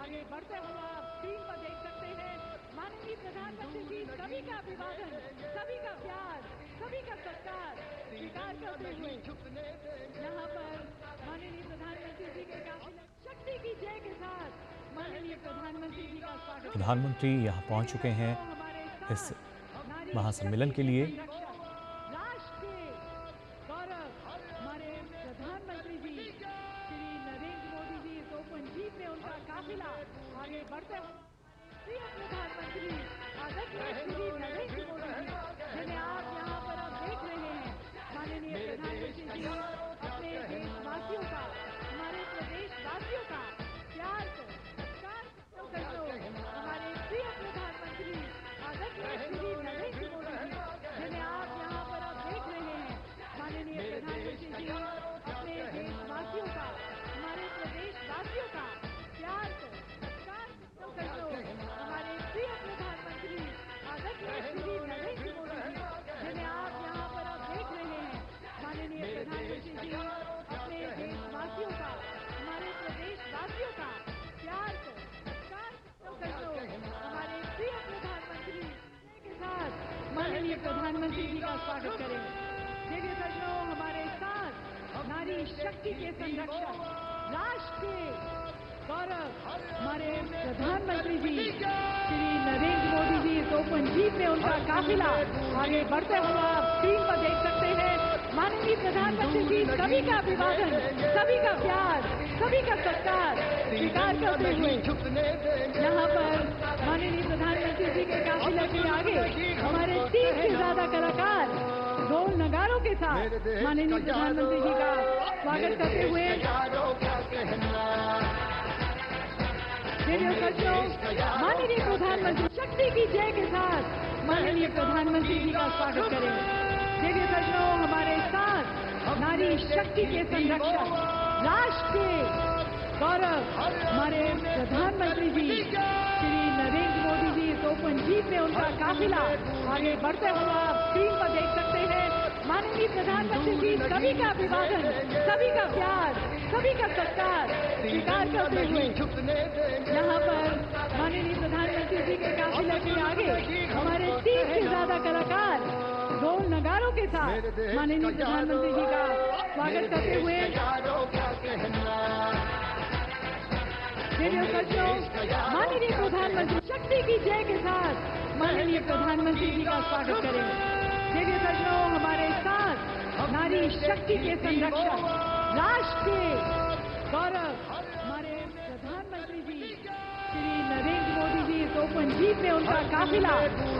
आगे बढ़ते हुए आप स्क्रीन पर देख सकते हैं माननीय प्रधानमंत्री जी सभी का अभिवादन, सभी का प्यार, सभी का सत्कार स्वीकार करते हुए यहाँ पर माननीय प्रधानमंत्री जी के काफिले शक्ति की जय के साथ माननीय प्रधानमंत्री जी का स्वागत। प्रधानमंत्री यहाँ पहुंच चुके हैं इस महासम्मेलन के लिए। राष्ट्र के गौरव हमारे प्रधानमंत्री जी श्री नरेंद्र मोदी जी इस ओपन जीप में उनका काफिला आगे बढ़ते हुए प्रिय प्रधानमंत्री आदरणीय श्री नरेंद्र मोदी जी जिन्हें आप यहाँ पर अब देख रहे हैं, माननीय प्रधानमंत्री जी अपने देशवासियों का, हमारे प्रदेशवासियों का प्यार को सत्कार करते हुए हमारे प्रिय प्रधानमंत्री आदरणीय श्री नरेंद्र मोदी जी जिन्हें आप यहाँ पर अब देख रहे हैं, माननीय प्रधानमंत्री जी अपने देशवासियों का, हमारे प्रदेशवासियों का प्यार को सत्कार करते हुए हमारे प्रिय प्रधानमंत्री आदरणीय श्री नरेंद्र मोदी जी जिन्हें आप यहाँ पर अब देख रहे हैं, माननीय प्रधानमंत्री जी अपने देशवासियों का, हमारे प्रदेशवासियों का प्यार को सत्कार करते हुए हमारे प्रिय प्रधानमंत्री के साथ माननीय प्रधानमंत्री जी का स्वागत करेंगे। देखिए सज्जनों, हमारे साथ नारी शक्ति के संरक्षक, राष्ट्र के गौरव हमारे प्रधानमंत्री जी श्री नरेंद्र मोदी जी इस ओपन जीप में उनका काफिला आगे बढ़ते हुए आप स्क्रीन पर देख सकते हैं, माननीय प्रधानमंत्री जी सभी का अभिवादन, सभी का प्यार, सभी का सत्कार स्वीकार करते हुए यहाँ पर माननीय प्रधानमंत्री जी के काफिले के आगे हमारे 30 से ज्यादा कलाकार ढोल नगारों के साथ माननीय प्रधानमंत्री जी का स्वागत करते हुए माननीय प्रधानमंत्री शक्ति की जय के साथ माननीय प्रधानमंत्री जी का स्वागत करेंगे। देखिए सज्जनों, हमारे साथ नारी शक्ति के संरक्षक, राष्ट्र के गौरव हमारे प्रधानमंत्री जी श्री नरेंद्र मोदी जी इस ओपन जीप में उनका काफिला आगे बढ़ते हुए आप स्क्रीन पर देख सकते हैं, माननीय प्रधानमंत्री जी सभी का अभिवादन, सभी का प्यार, सभी का सत्कार स्वीकार करते हुए यहाँ पर माननीय प्रधानमंत्री जी के काफिले के आगे हमारे 30 से ज्यादा कलाकार ढोल नगारों के साथ माननीय प्रधानमंत्री जी का स्वागत करते हुए माननीय प्रधानमंत्री शक्ति की जय के साथ माननीय प्रधानमंत्री जी का स्वागत करेंगे। देखिए सज्जनों, हमारे साथ नारी शक्ति के संरक्षक, राष्ट्र के गौरव हमारे प्रधानमंत्री जी श्री नरेंद्र मोदी जी इस ओपन जीप में उनका काफिला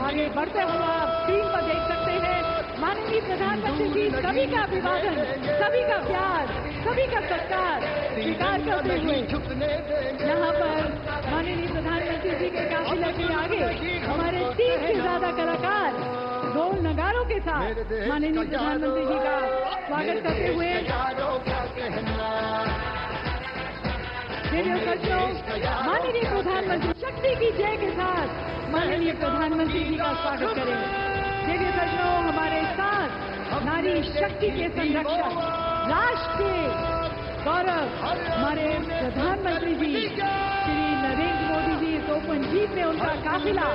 आगे बढ़ते हुए आप स्क्रीन पर देख सकते हैं, माननीय प्रधानमंत्री जी सभी का अभिवादन, सभी का प्यार, सभी का सत्कार स्वीकार करते हुए यहाँ पर माननीय प्रधानमंत्री जी के काफिले के आगे हमारे 30 से ज्यादा कलाकार ढोल नगारों के साथ माननीय प्रधानमंत्री जी का स्वागत करते हुए माननीय प्रधानमंत्री शक्ति की जय के साथ माननीय प्रधानमंत्री जी का स्वागत करेंगे। देखिए सज्जनों, हमारे साथ नारी शक्ति के संरक्षक, राष्ट्र के गौरव हमारे प्रधानमंत्री जी श्री नरेंद्र मोदी जी इस ओपन जीप में उनका काफिला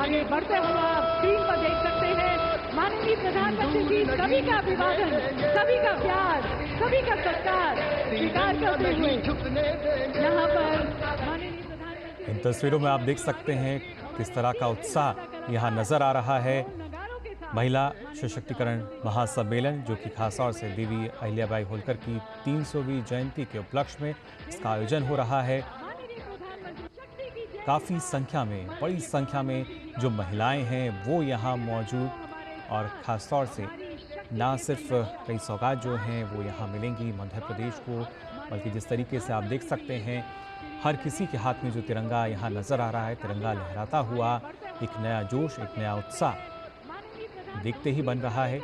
आगे बढ़ते हुए आप स्क्रीन पर देख सकते हैं, माननीय प्रधानमंत्री जी सभी का अभिवादन, सभी का प्यार, सभी का सत्कार स्वीकार करते हुए यहाँ पर माननीय प्रधानमंत्री। इन तस्वीरों में आप देख सकते हैं किस तरह का उत्साह यहाँ नजर आ रहा है। महिला सशक्तिकरण महासम्मेलन जो कि खासतौर से देवी अहिल्याबाई होलकर की 300वीं जयंती के उपलक्ष्य में इसका आयोजन हो रहा है। काफ़ी संख्या में, बड़ी संख्या में जो महिलाएं हैं वो यहाँ मौजूद, और ख़ासतौर से ना सिर्फ कई सौगात जो हैं वो यहाँ मिलेंगी मध्य प्रदेश को, बल्कि जिस तरीके से आप देख सकते हैं हर किसी के हाथ में जो तिरंगा यहाँ नज़र आ रहा है, तिरंगा लहराता हुआ, एक नया जोश, एक नया उत्साह देखते ही बन रहा है।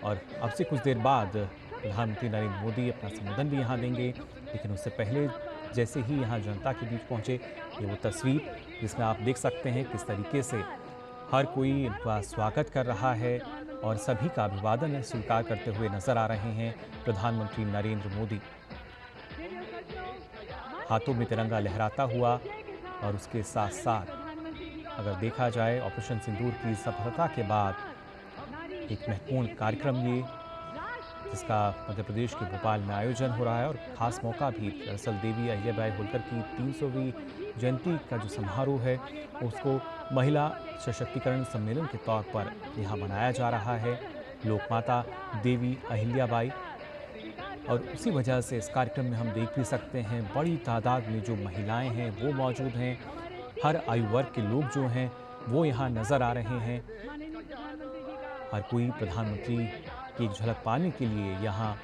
और अब से कुछ देर बाद प्रधानमंत्री नरेंद्र मोदी अपना संबोधन भी यहाँ देंगे, लेकिन उससे पहले जैसे ही यहाँ जनता के बीच पहुँचे, ये वो तस्वीर जिसमें आप देख सकते हैं किस तरीके से हर कोई इनका स्वागत कर रहा है और सभी का अभिवादन स्वीकार करते हुए नजर आ रहे हैं प्रधानमंत्री नरेंद्र मोदी। हाथों में तिरंगा लहराता हुआ और उसके साथ साथ अगर देखा जाए ऑपरेशन सिंदूर की सफलता के बाद एक महत्वपूर्ण कार्यक्रम ये, जिसका मध्य प्रदेश के भोपाल में आयोजन हो रहा है और ख़ास मौका भी दरअसल देवी अहिल्याबाई होलकर की 300वीं जयंती का जो समारोह है उसको महिला सशक्तिकरण सम्मेलन के तौर पर यहाँ मनाया जा रहा है। लोकमाता देवी अहिल्याबाई, और उसी वजह से इस कार्यक्रम में हम देख भी सकते हैं बड़ी तादाद में जो महिलाएं हैं वो मौजूद हैं। हर आयु वर्ग के लोग जो हैं वो यहाँ नज़र आ रहे हैं। हर कोई प्रधानमंत्री की एक झलक पाने के लिए यहाँ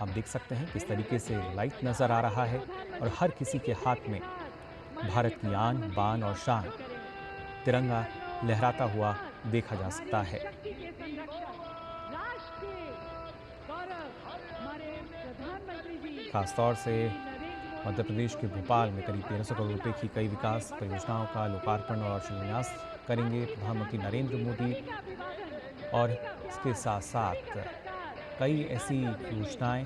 आप देख सकते हैं किस तरीके से लाइट नज़र आ रहा है और हर किसी के हाथ में भारत की आन बान और शान तिरंगा लहराता हुआ देखा जा सकता है। खासतौर से मध्य प्रदेश के भोपाल में करीब 1300 करोड़ रुपए की कई विकास परियोजनाओं का लोकार्पण और शिलान्यास करेंगे प्रधानमंत्री नरेंद्र मोदी। और इसके साथ साथ कई ऐसी योजनाएं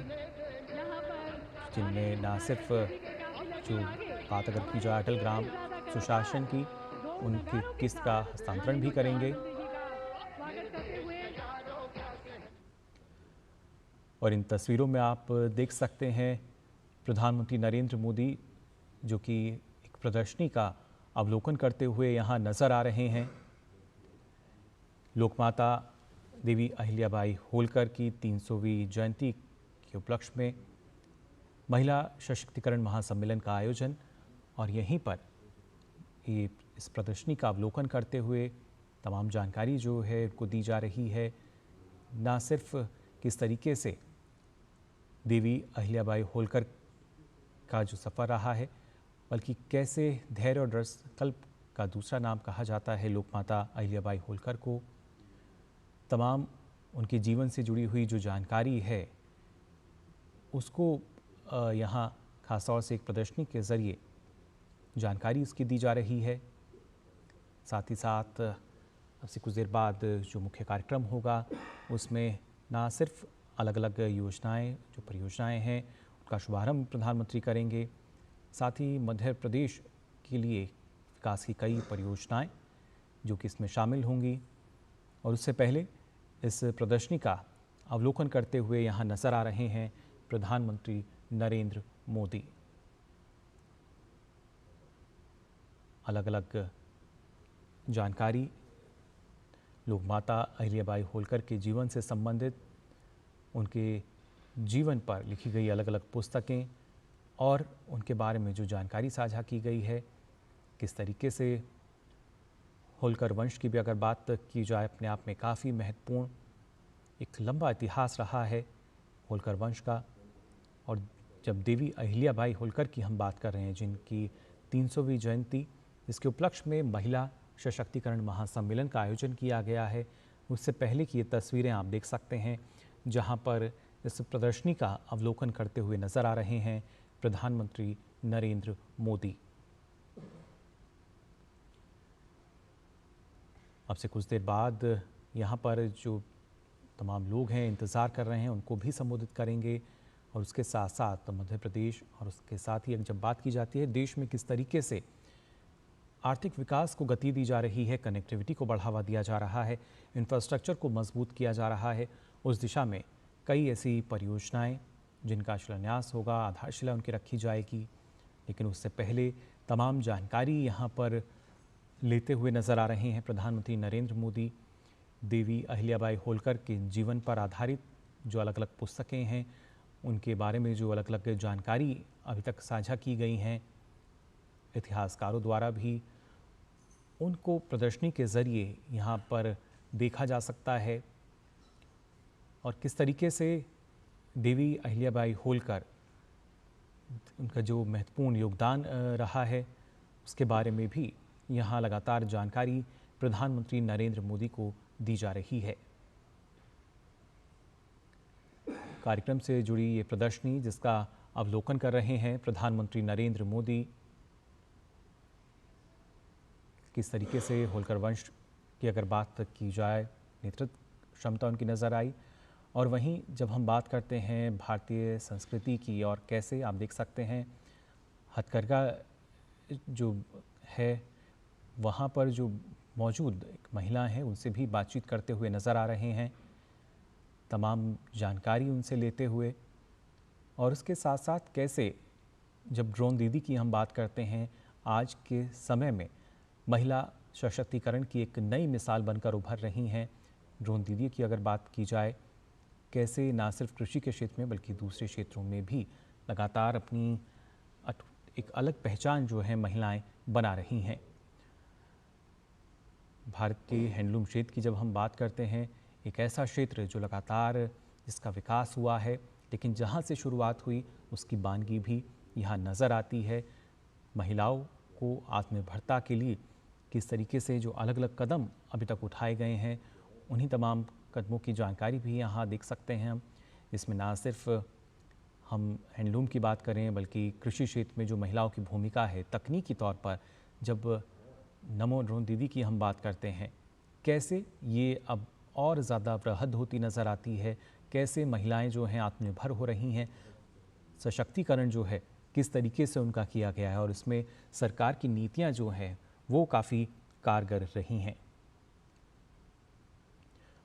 जिनमें न सिर्फ जो बात अगर की जाए अटल ग्राम सुशासन की, उनकी किस्त का हस्तांतरण भी करेंगे। और इन तस्वीरों में आप देख सकते हैं प्रधानमंत्री नरेंद्र मोदी जो कि एक प्रदर्शनी का अवलोकन करते हुए यहाँ नज़र आ रहे हैं। लोकमाता देवी अहिल्याबाई होलकर की 300वीं जयंती के उपलक्ष्य में महिला सशक्तिकरण महासम्मेलन का आयोजन, और यहीं पर ये इस प्रदर्शनी का अवलोकन करते हुए तमाम जानकारी जो है उनको दी जा रही है। ना सिर्फ किस तरीके से देवी अहिल्याबाई होलकर का जो सफ़र रहा है, बल्कि कैसे धैर्य और दृढ़ संकल्प का दूसरा नाम कहा जाता है लोकमाता अहिल्याबाई होलकर को। तमाम उनके जीवन से जुड़ी हुई जो जानकारी है उसको यहाँ खासतौर से एक प्रदर्शनी के ज़रिए जानकारी उसकी दी जा रही है। साथ ही साथ अब से कुछ देर बाद जो मुख्य कार्यक्रम होगा उसमें ना सिर्फ अलग अलग योजनाएं जो परियोजनाएं हैं उनका शुभारंभ प्रधानमंत्री करेंगे, साथ ही मध्य प्रदेश के लिए विकास की कई परियोजनाएं जो कि इसमें शामिल होंगी। और उससे पहले इस प्रदर्शनी का अवलोकन करते हुए यहाँ नज़र आ रहे हैं प्रधानमंत्री नरेंद्र मोदी। अलग अलग जानकारी लोकमाता अहिल्याबाई होलकर के जीवन से संबंधित, उनके जीवन पर लिखी गई अलग अलग पुस्तकें और उनके बारे में जो जानकारी साझा की गई है, किस तरीके से होलकर वंश की भी अगर बात की जाए अपने आप में काफ़ी महत्वपूर्ण एक लंबा इतिहास रहा है होलकर वंश का। और जब देवी अहिल्याबाई होलकर की हम बात कर रहे हैं जिनकी 300वीं जयंती, इसके उपलक्ष्य में महिला सशक्तिकरण महासम्मेलन का आयोजन किया गया है, उससे पहले की ये तस्वीरें आप देख सकते हैं जहां पर इस प्रदर्शनी का अवलोकन करते हुए नज़र आ रहे हैं प्रधानमंत्री नरेंद्र मोदी। अब से कुछ देर बाद यहाँ पर जो तमाम लोग हैं इंतज़ार कर रहे हैं उनको भी संबोधित करेंगे। और उसके साथ साथ मध्य प्रदेश और उसके साथ ही जब बात की जाती है देश में किस तरीके से आर्थिक विकास को गति दी जा रही है, कनेक्टिविटी को बढ़ावा दिया जा रहा है, इंफ्रास्ट्रक्चर को मजबूत किया जा रहा है, उस दिशा में कई ऐसी परियोजनाएं जिनका शिलान्यास होगा, आधारशिला उनकी रखी जाएगी। लेकिन उससे पहले तमाम जानकारी यहाँ पर लेते हुए नज़र आ रहे हैं प्रधानमंत्री नरेंद्र मोदी। देवी अहिल्याबाई होलकर के जीवन पर आधारित जो अलग अलग पुस्तकें हैं उनके बारे में जो अलग अलग जानकारी अभी तक साझा की गई हैं इतिहासकारों द्वारा भी, उनको प्रदर्शनी के ज़रिए यहाँ पर देखा जा सकता है। और किस तरीके से देवी अहिल्याबाई होलकर उनका जो महत्वपूर्ण योगदान रहा है उसके बारे में भी यहाँ लगातार जानकारी प्रधानमंत्री नरेंद्र मोदी को दी जा रही है। कार्यक्रम से जुड़ी ये प्रदर्शनी जिसका अवलोकन कर रहे हैं प्रधानमंत्री नरेंद्र मोदी, किस तरीके से होलकर वंश की अगर बात की जाए नेतृत्व क्षमता उनकी नज़र आई। और वहीं जब हम बात करते हैं भारतीय संस्कृति की और कैसे आप देख सकते हैं हथकरघा जो है वहाँ पर जो मौजूद एक महिला हैं उनसे भी बातचीत करते हुए नज़र आ रहे हैं, तमाम जानकारी उनसे लेते हुए। और उसके साथ साथ कैसे जब ड्रोन दीदी की हम बात करते हैं, आज के समय में महिला सशक्तिकरण की एक नई मिसाल बनकर उभर रही हैं। ड्रोन दीदी की अगर बात की जाए, कैसे ना सिर्फ कृषि के क्षेत्र में बल्कि दूसरे क्षेत्रों में भी लगातार अपनी एक अलग पहचान जो है महिलाएं बना रही हैं। भारत के हैंडलूम क्षेत्र की जब हम बात करते हैं, एक ऐसा क्षेत्र जो लगातार जिसका विकास हुआ है, लेकिन जहां से शुरुआत हुई उसकी बानगी भी यहाँ नज़र आती है। महिलाओं को आत्मनिर्भरता के लिए किस तरीके से जो अलग अलग कदम अभी तक उठाए गए हैं, उन्हीं तमाम कदमों की जानकारी भी यहाँ देख सकते हैं हम। इसमें ना सिर्फ हम हैंडलूम की बात करें बल्कि कृषि क्षेत्र में जो महिलाओं की भूमिका है तकनीकी तौर पर, जब नमो ड्रोन दीदी की हम बात करते हैं, कैसे ये अब और ज़्यादा वृहद होती नज़र आती है, कैसे महिलाएं जो हैं आत्मनिर्भर हो रही हैं, सशक्तिकरण जो है किस तरीके से उनका किया गया है और इसमें सरकार की नीतियां जो हैं वो काफ़ी कारगर रही हैं।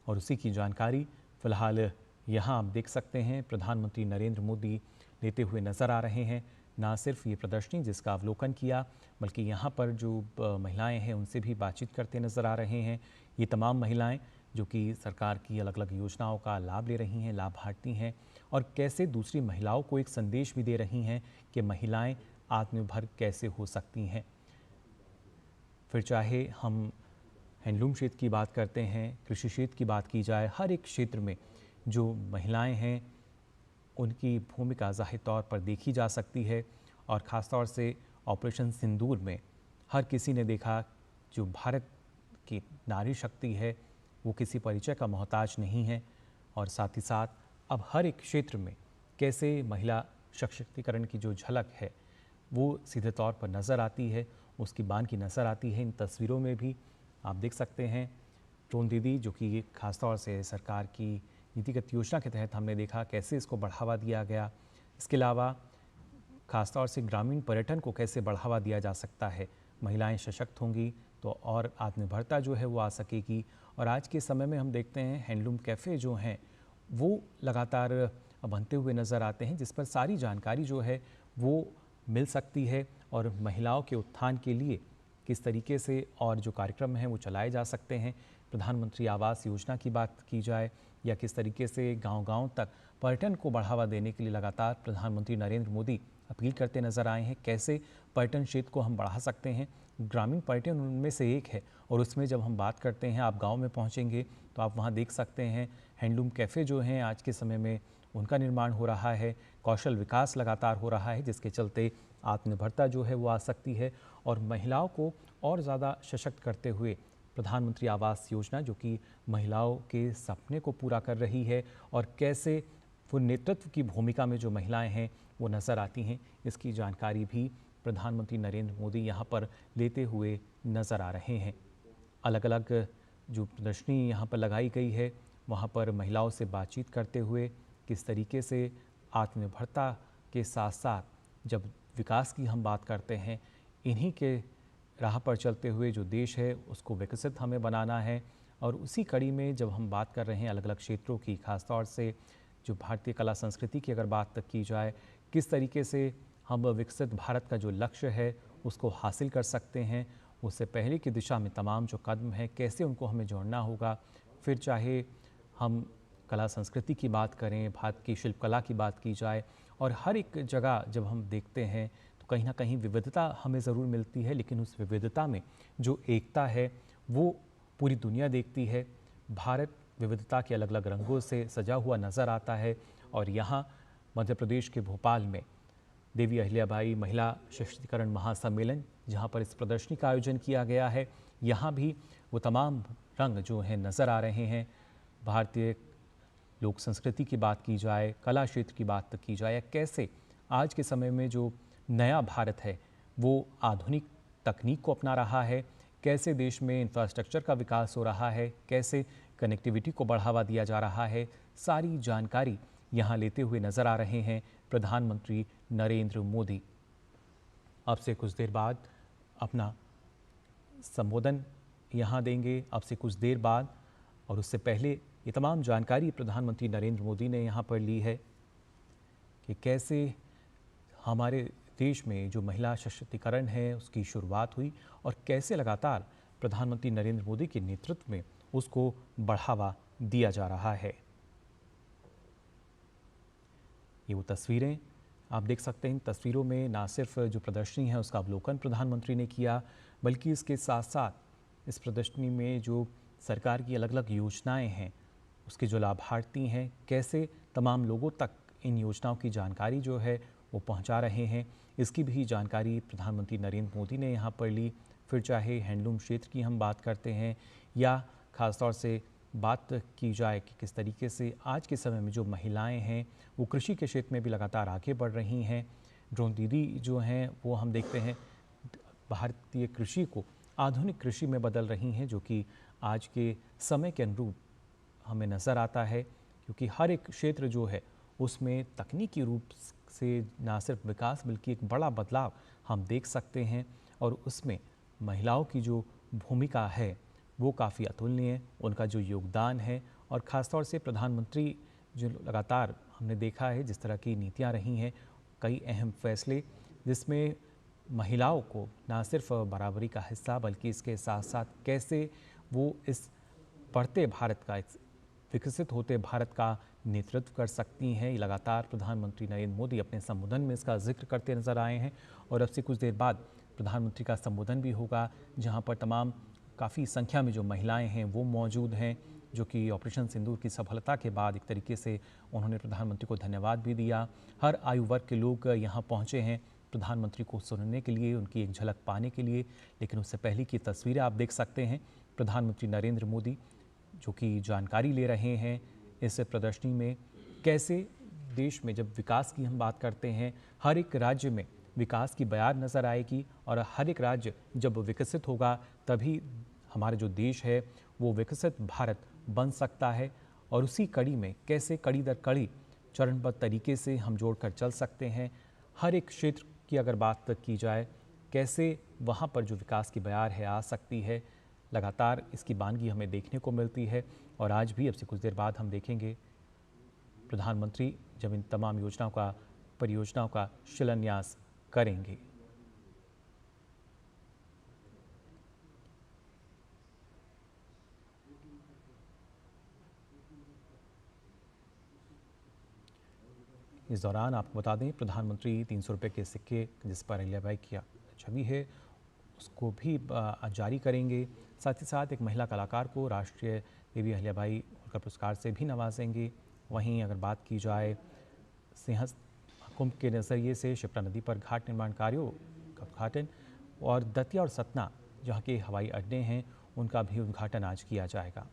और उसी की जानकारी फ़िलहाल यहाँ आप देख सकते हैं प्रधानमंत्री नरेंद्र मोदी लेते हुए नज़र आ रहे हैं। ना सिर्फ ये प्रदर्शनी जिसका अवलोकन किया, बल्कि यहाँ पर जो महिलाएं हैं उनसे भी बातचीत करते नज़र आ रहे हैं। ये तमाम महिलाएं जो कि सरकार की अलग अलग योजनाओं का लाभ ले रही हैं, लाभार्थी हैं, और कैसे दूसरी महिलाओं को एक संदेश भी दे रही हैं कि महिलाएं आत्मनिर्भर कैसे हो सकती हैं। फिर चाहे हम हैंडलूम क्षेत्र की बात करते हैं, कृषि क्षेत्र की बात की जाए, हर एक क्षेत्र में जो महिलाएं हैं उनकी भूमिका ज़ाहिर तौर पर देखी जा सकती है। और ख़ास तौर से ऑपरेशन सिंदूर में हर किसी ने देखा जो भारत की नारी शक्ति है वो किसी परिचय का मोहताज नहीं है। और साथ ही साथ अब हर एक क्षेत्र में कैसे महिला सशक्तिकरण की जो झलक है वो सीधे तौर पर नज़र आती है, उसकी बान की नज़र आती है। इन तस्वीरों में भी आप देख सकते हैं ड्रोन दीदी, जो कि खासतौर से सरकार की नीतिगत योजना के तहत हमने देखा कैसे इसको बढ़ावा दिया गया। इसके अलावा खासतौर से ग्रामीण पर्यटन को कैसे बढ़ावा दिया जा सकता है। महिलाएं सशक्त होंगी तो और आत्मनिर्भरता जो है वो आ सकेगी। और आज के समय में हम देखते हैं हैंडलूम कैफ़े जो हैं वो लगातार बनते हुए नज़र आते हैं, जिस पर सारी जानकारी जो है वो मिल सकती है और महिलाओं के उत्थान के लिए किस तरीके से और जो कार्यक्रम हैं वो चलाए जा सकते हैं। प्रधानमंत्री आवास योजना की बात की जाए या किस तरीके से गांव-गांव तक पर्यटन को बढ़ावा देने के लिए लगातार प्रधानमंत्री नरेंद्र मोदी अपील करते नज़र आए हैं, कैसे पर्यटन क्षेत्र को हम बढ़ा सकते हैं। ग्रामीण पर्यटन उनमें से एक है और उसमें जब हम बात करते हैं, आप गांव में पहुंचेंगे तो आप वहां देख सकते हैं हैंडलूम कैफ़े जो हैं आज के समय में उनका निर्माण हो रहा है, कौशल विकास लगातार हो रहा है, जिसके चलते आत्मनिर्भरता जो है वो आ सकती है। और महिलाओं को और ज़्यादा सशक्त करते हुए प्रधानमंत्री आवास योजना जो कि महिलाओं के सपने को पूरा कर रही है और कैसे वो नेतृत्व की भूमिका में जो महिलाएं हैं वो नज़र आती हैं, इसकी जानकारी भी प्रधानमंत्री नरेंद्र मोदी यहाँ पर लेते हुए नज़र आ रहे हैं। अलग अलग जो प्रदर्शनी यहाँ पर लगाई गई है वहाँ पर महिलाओं से बातचीत करते हुए किस तरीके से आत्मनिर्भरता के साथ साथ जब विकास की हम बात करते हैं, इन्हीं के राह पर चलते हुए जो देश है उसको विकसित हमें बनाना है। और उसी कड़ी में जब हम बात कर रहे हैं अलग अलग क्षेत्रों की, खासतौर से जो भारतीय कला संस्कृति की अगर बात की जाए, किस तरीके से हम विकसित भारत का जो लक्ष्य है उसको हासिल कर सकते हैं, उससे पहले की दिशा में तमाम जो कदम हैं कैसे उनको हमें जोड़ना होगा। फिर चाहे हम कला संस्कृति की बात करें, भारत की शिल्पकला की बात की जाए, और हर एक जगह जब हम देखते हैं तो कहीं ना कहीं विविधता हमें ज़रूर मिलती है, लेकिन उस विविधता में जो एकता है वो पूरी दुनिया देखती है। भारत विविधता के अलग अलग रंगों से सजा हुआ नज़र आता है। और यहाँ मध्य प्रदेश के भोपाल में देवी अहिल्याबाई महिला सशक्तिकरण महासम्मेलन, जहाँ पर इस प्रदर्शनी का आयोजन किया गया है, यहाँ भी वो तमाम रंग जो हैं नज़र आ रहे हैं। भारतीय लोक संस्कृति की बात की जाए, कला क्षेत्र की बात की जाए, या कैसे आज के समय में जो नया भारत है वो आधुनिक तकनीक को अपना रहा है, कैसे देश में इंफ्रास्ट्रक्चर का विकास हो रहा है, कैसे कनेक्टिविटी को बढ़ावा दिया जा रहा है, सारी जानकारी यहाँ लेते हुए नज़र आ रहे हैं प्रधानमंत्री नरेंद्र मोदी। अब से कुछ देर बाद अपना संबोधन यहाँ देंगे अब से कुछ देर बाद। और उससे पहले ये तमाम जानकारी प्रधानमंत्री नरेंद्र मोदी ने यहाँ पर ली है कि कैसे हमारे देश में जो महिला सशक्तिकरण है उसकी शुरुआत हुई और कैसे लगातार प्रधानमंत्री नरेंद्र मोदी के नेतृत्व में उसको बढ़ावा दिया जा रहा है। ये वो तस्वीरें आप देख सकते हैं। इन तस्वीरों में ना सिर्फ जो प्रदर्शनी है उसका अवलोकन प्रधानमंत्री ने किया, बल्कि इसके साथ साथ इस प्रदर्शनी में जो सरकार की अलग अलग योजनाएं हैं उसके जो लाभार्थी हैं कैसे तमाम लोगों तक इन योजनाओं की जानकारी जो है वो पहुंचा रहे हैं, इसकी भी जानकारी प्रधानमंत्री नरेंद्र मोदी ने यहाँ पर ली। फिर चाहे हैंडलूम क्षेत्र की हम बात करते हैं या ख़ासतौर से बात की जाए कि किस तरीके से आज के समय में जो महिलाएं हैं वो कृषि के क्षेत्र में भी लगातार आगे बढ़ रही हैं। ड्रोन दीदी जो हैं वो हम देखते हैं भारतीय कृषि को आधुनिक कृषि में बदल रही हैं, जो कि आज के समय के अनुरूप हमें नज़र आता है, क्योंकि हर एक क्षेत्र जो है उसमें तकनीकी रूप से ना सिर्फ विकास बल्कि एक बड़ा बदलाव हम देख सकते हैं। और उसमें महिलाओं की जो भूमिका है वो काफ़ी अतुलनीय है, उनका जो योगदान है। और ख़ास तौर से प्रधानमंत्री जो लगातार हमने देखा है जिस तरह की नीतियां रही हैं, कई अहम फैसले जिसमें महिलाओं को ना सिर्फ बराबरी का हिस्सा बल्कि इसके साथ साथ कैसे वो इस बढ़ते भारत का, इस विकसित होते भारत का नेतृत्व कर सकती हैं, ये लगातार प्रधानमंत्री नरेंद्र मोदी अपने संबोधन में इसका जिक्र करते नजर आए हैं। और अब से कुछ देर बाद प्रधानमंत्री का संबोधन भी होगा जहां पर तमाम काफ़ी संख्या में जो महिलाएं हैं वो मौजूद हैं, जो कि ऑपरेशन सिंदूर की सफलता के बाद एक तरीके से उन्होंने प्रधानमंत्री को धन्यवाद भी दिया। हर आयु वर्ग के लोग यहाँ पहुँचे हैं प्रधानमंत्री को सुनने के लिए, उनकी एक झलक पाने के लिए। लेकिन उससे पहले की तस्वीरें आप देख सकते हैं, प्रधानमंत्री नरेंद्र मोदी जो कि जानकारी ले रहे हैं इस प्रदर्शनी में, कैसे देश में जब विकास की हम बात करते हैं हर एक राज्य में विकास की बयार नज़र आएगी और हर एक राज्य जब विकसित होगा तभी हमारा जो देश है वो विकसित भारत बन सकता है। और उसी कड़ी में कैसे कड़ी दर कड़ी चरणबद्ध तरीके से हम जोड़कर चल सकते हैं। हर एक क्षेत्र की अगर बात की जाए कैसे वहाँ पर जो विकास की बयार है आ सकती है, लगातार इसकी बानगी हमें देखने को मिलती है। और आज भी अब से कुछ देर बाद हम देखेंगे प्रधानमंत्री जब इन तमाम योजनाओं का, परियोजनाओं का शिलान्यास करेंगे। इस दौरान आपको बता दें प्रधानमंत्री 300 रुपये के सिक्के जिस पर अहिल्याबाई की छवि है उसको भी जारी करेंगे। साथ ही साथ एक महिला कलाकार को राष्ट्रीय देवी अहिल्याबाई होलकर पुरस्कार से भी नवाजेंगे। वहीं अगर बात की जाए सिंहस्थ कुंभ के नज़रिए से शिप्रा नदी पर घाट निर्माण कार्यों का उद्घाटन और दतिया और सतना जहाँ के हवाई अड्डे हैं उनका भी उद्घाटन आज किया जाएगा।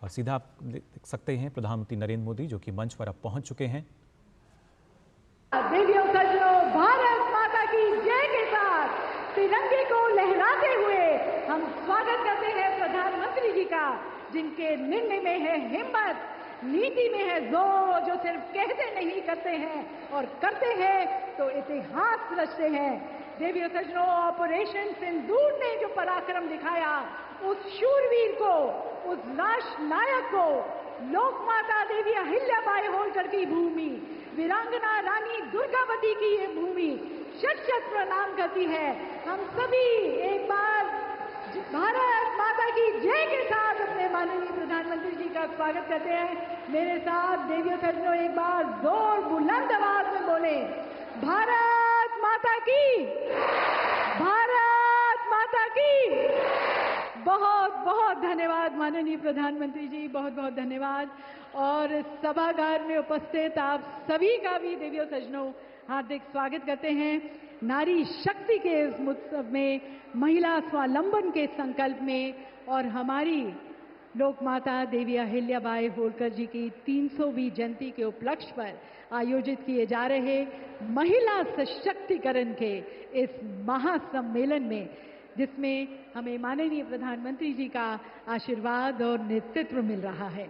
और सीधा आप देख सकते हैं प्रधानमंत्री नरेंद्र मोदी जो कि मंच पर अब पहुंच चुके हैं। देवियों सज्जनों, भारत माता की जय के साथ तिरंगे को लहराते हुए हम स्वागत करते हैं प्रधानमंत्री जी का, जिनके निर्णय में है हिम्मत, नीति में है जोर, जो सिर्फ कहते नहीं करते हैं और करते हैं तो इतिहास रचते हैं। देवियों सज्जनों, ऑपरेशन सिंदूर ने जो पराक्रम दिखाया, उस शूरवीर को, उस राष्ट्र नायक को लोक माता देवी अहिल्याबाई होलकर की भूमि, वीरांगना रानी दुर्गावती की ये भूमि शत शत प्रणाम करती है। हम सभी एक बार भारत माता की जय के साथ अपने माननीय प्रधानमंत्री जी का स्वागत करते हैं। मेरे साथ देवियों सज्जनों एक बार जोर बुलंद आवाज में बोले, भारत माता की, भारत माता की। बहुत बहुत धन्यवाद माननीय प्रधानमंत्री जी, बहुत बहुत धन्यवाद। और सभागार में उपस्थित आप सभी का भी देवियों सज्जनों हार्दिक स्वागत करते हैं। नारी शक्ति के इस उत्सव में, महिला स्वावलंबन के संकल्प में और हमारी लोक माता देवी अहिल्याबाई होलकर जी की 300वीं जयंती के उपलक्ष्य पर आयोजित किए जा रहे महिला सशक्तिकरण के इस महासम्मेलन में, जिसमें हमें माननीय प्रधानमंत्री जी का आशीर्वाद और नेतृत्व मिल रहा है।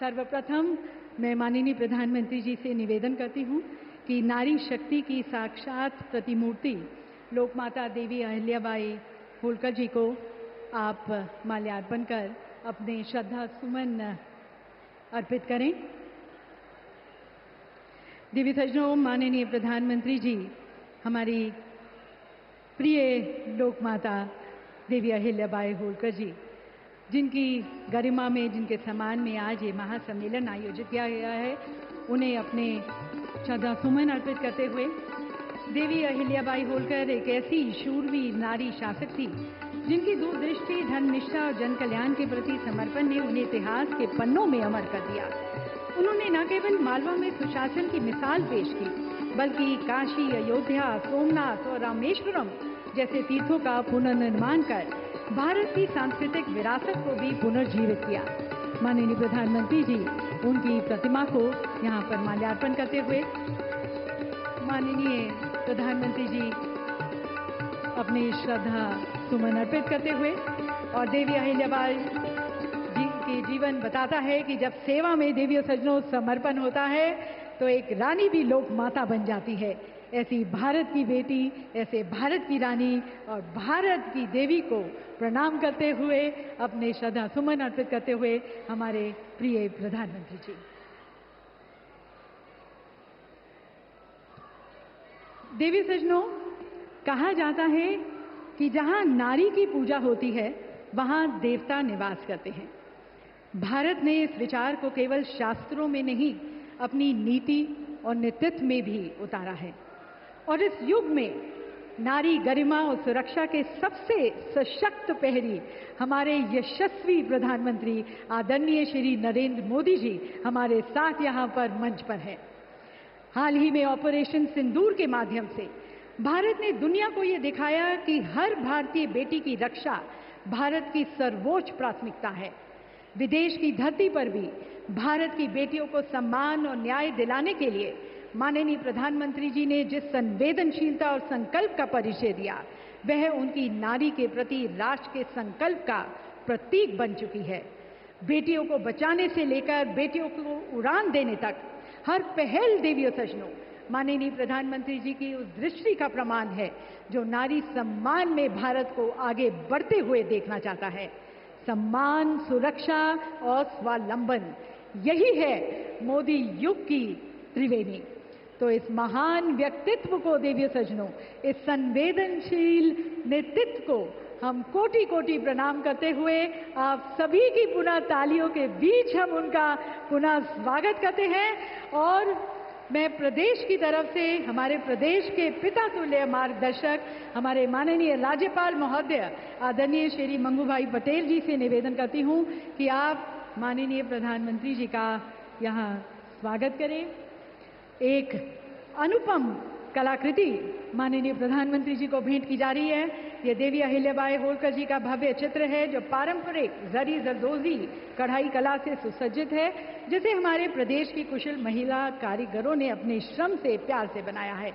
सर्वप्रथम मैं माननीय प्रधानमंत्री जी से निवेदन करती हूं कि नारी शक्ति की साक्षात प्रतिमूर्ति लोकमाता देवी अहिल्याबाई होलकर जी को आप माल्यार्पण कर अपने श्रद्धा सुमन अर्पित करें। देवी सज्जनों, माननीय प्रधानमंत्री जी, हमारी प्रिय लोकमाता देवी अहिल्याबाई होलकर जी, जिनकी गरिमा में, जिनके सम्मान में आज ये महासम्मेलन आयोजित किया गया है, उन्हें अपने श्रद्धा सुमन अर्पित करते हुए, देवी अहिल्याबाई होलकर एक ऐसी शूरवीर नारी शासक थी जिनकी दूरदृष्टि, धर्मनिष्ठा और जन कल्याण के प्रति समर्पण ने उन्हें इतिहास के पन्नों में अमर कर दिया। उन्होंने न केवल मालवा में सुशासन की मिसाल पेश की, बल्कि काशी, अयोध्या, सोमनाथ और रामेश्वरम जैसे तीर्थों का पुनर्निर्माण कर भारत की सांस्कृतिक विरासत को भी पुनर्जीवित किया। माननीय प्रधानमंत्री जी उनकी प्रतिमा को यहाँ पर माल्यार्पण करते हुए, माननीय प्रधानमंत्री जी अपनी श्रद्धा सुमन अर्पित करते हुए, और देवी अहिल्याबाई जी की जीवन बताता है कि जब सेवा में देवी सज्जनों समर्पण होता है तो एक रानी भी लोक माता बन जाती है। ऐसी भारत की बेटी, ऐसे भारत की रानी और भारत की देवी को प्रणाम करते हुए, अपने श्रद्धा सुमन अर्पित करते हुए हमारे प्रिय प्रधानमंत्री जी। देवी सज्जनों, कहा जाता है कि जहां नारी की पूजा होती है वहां देवता निवास करते हैं। भारत ने इस विचार को केवल शास्त्रों में नहीं, अपनी नीति और नेतृत्व में भी उतारा है। और इस युग में नारी गरिमा और सुरक्षा के सबसे सशक्त प्रहरी हमारे यशस्वी प्रधानमंत्री आदरणीय श्री नरेंद्र मोदी जी हमारे साथ यहाँ पर मंच पर हैं। हाल ही में ऑपरेशन सिंदूर के माध्यम से भारत ने दुनिया को ये दिखाया कि हर भारतीय बेटी की रक्षा भारत की सर्वोच्च प्राथमिकता है। विदेश की धरती पर भी भारत की बेटियों को सम्मान और न्याय दिलाने के लिए माननीय प्रधानमंत्री जी ने जिस संवेदनशीलता और संकल्प का परिचय दिया, वह उनकी नारी के प्रति राष्ट्र के संकल्प का प्रतीक बन चुकी है। बेटियों को बचाने से लेकर बेटियों को उड़ान देने तक हर पहल देवी सज्जनों माननीय प्रधानमंत्री जी की उस दृष्टि का प्रमाण है जो नारी सम्मान में भारत को आगे बढ़ते हुए देखना चाहता है। सम्मान, सुरक्षा और स्वावलंबन, यही है मोदी युग की त्रिवेणी। तो इस महान व्यक्तित्व को देवी सज्जनों, इस संवेदनशील नेतृत्व को हम कोटि कोटि प्रणाम करते हुए आप सभी की पुनः तालियों के बीच हम उनका पुनः स्वागत करते हैं। और मैं प्रदेश की तरफ से हमारे प्रदेश के पिता तुल्य मार्गदर्शक हमारे माननीय राज्यपाल महोदय आदरणीय श्री मंगू भाई पटेल जी से निवेदन करती हूं कि आप माननीय प्रधानमंत्री जी का यहाँ स्वागत करें। एक अनुपम कलाकृति माननीय प्रधानमंत्री जी को भेंट की जा रही है। ये देवी अहिल्याबाई होलकर जी का भव्य चित्र है जो पारंपरिक जरी जरदोजी कढ़ाई कला से सुसज्जित है, जिसे हमारे प्रदेश की कुशल महिला कारीगरों ने अपने श्रम से प्यार से बनाया है।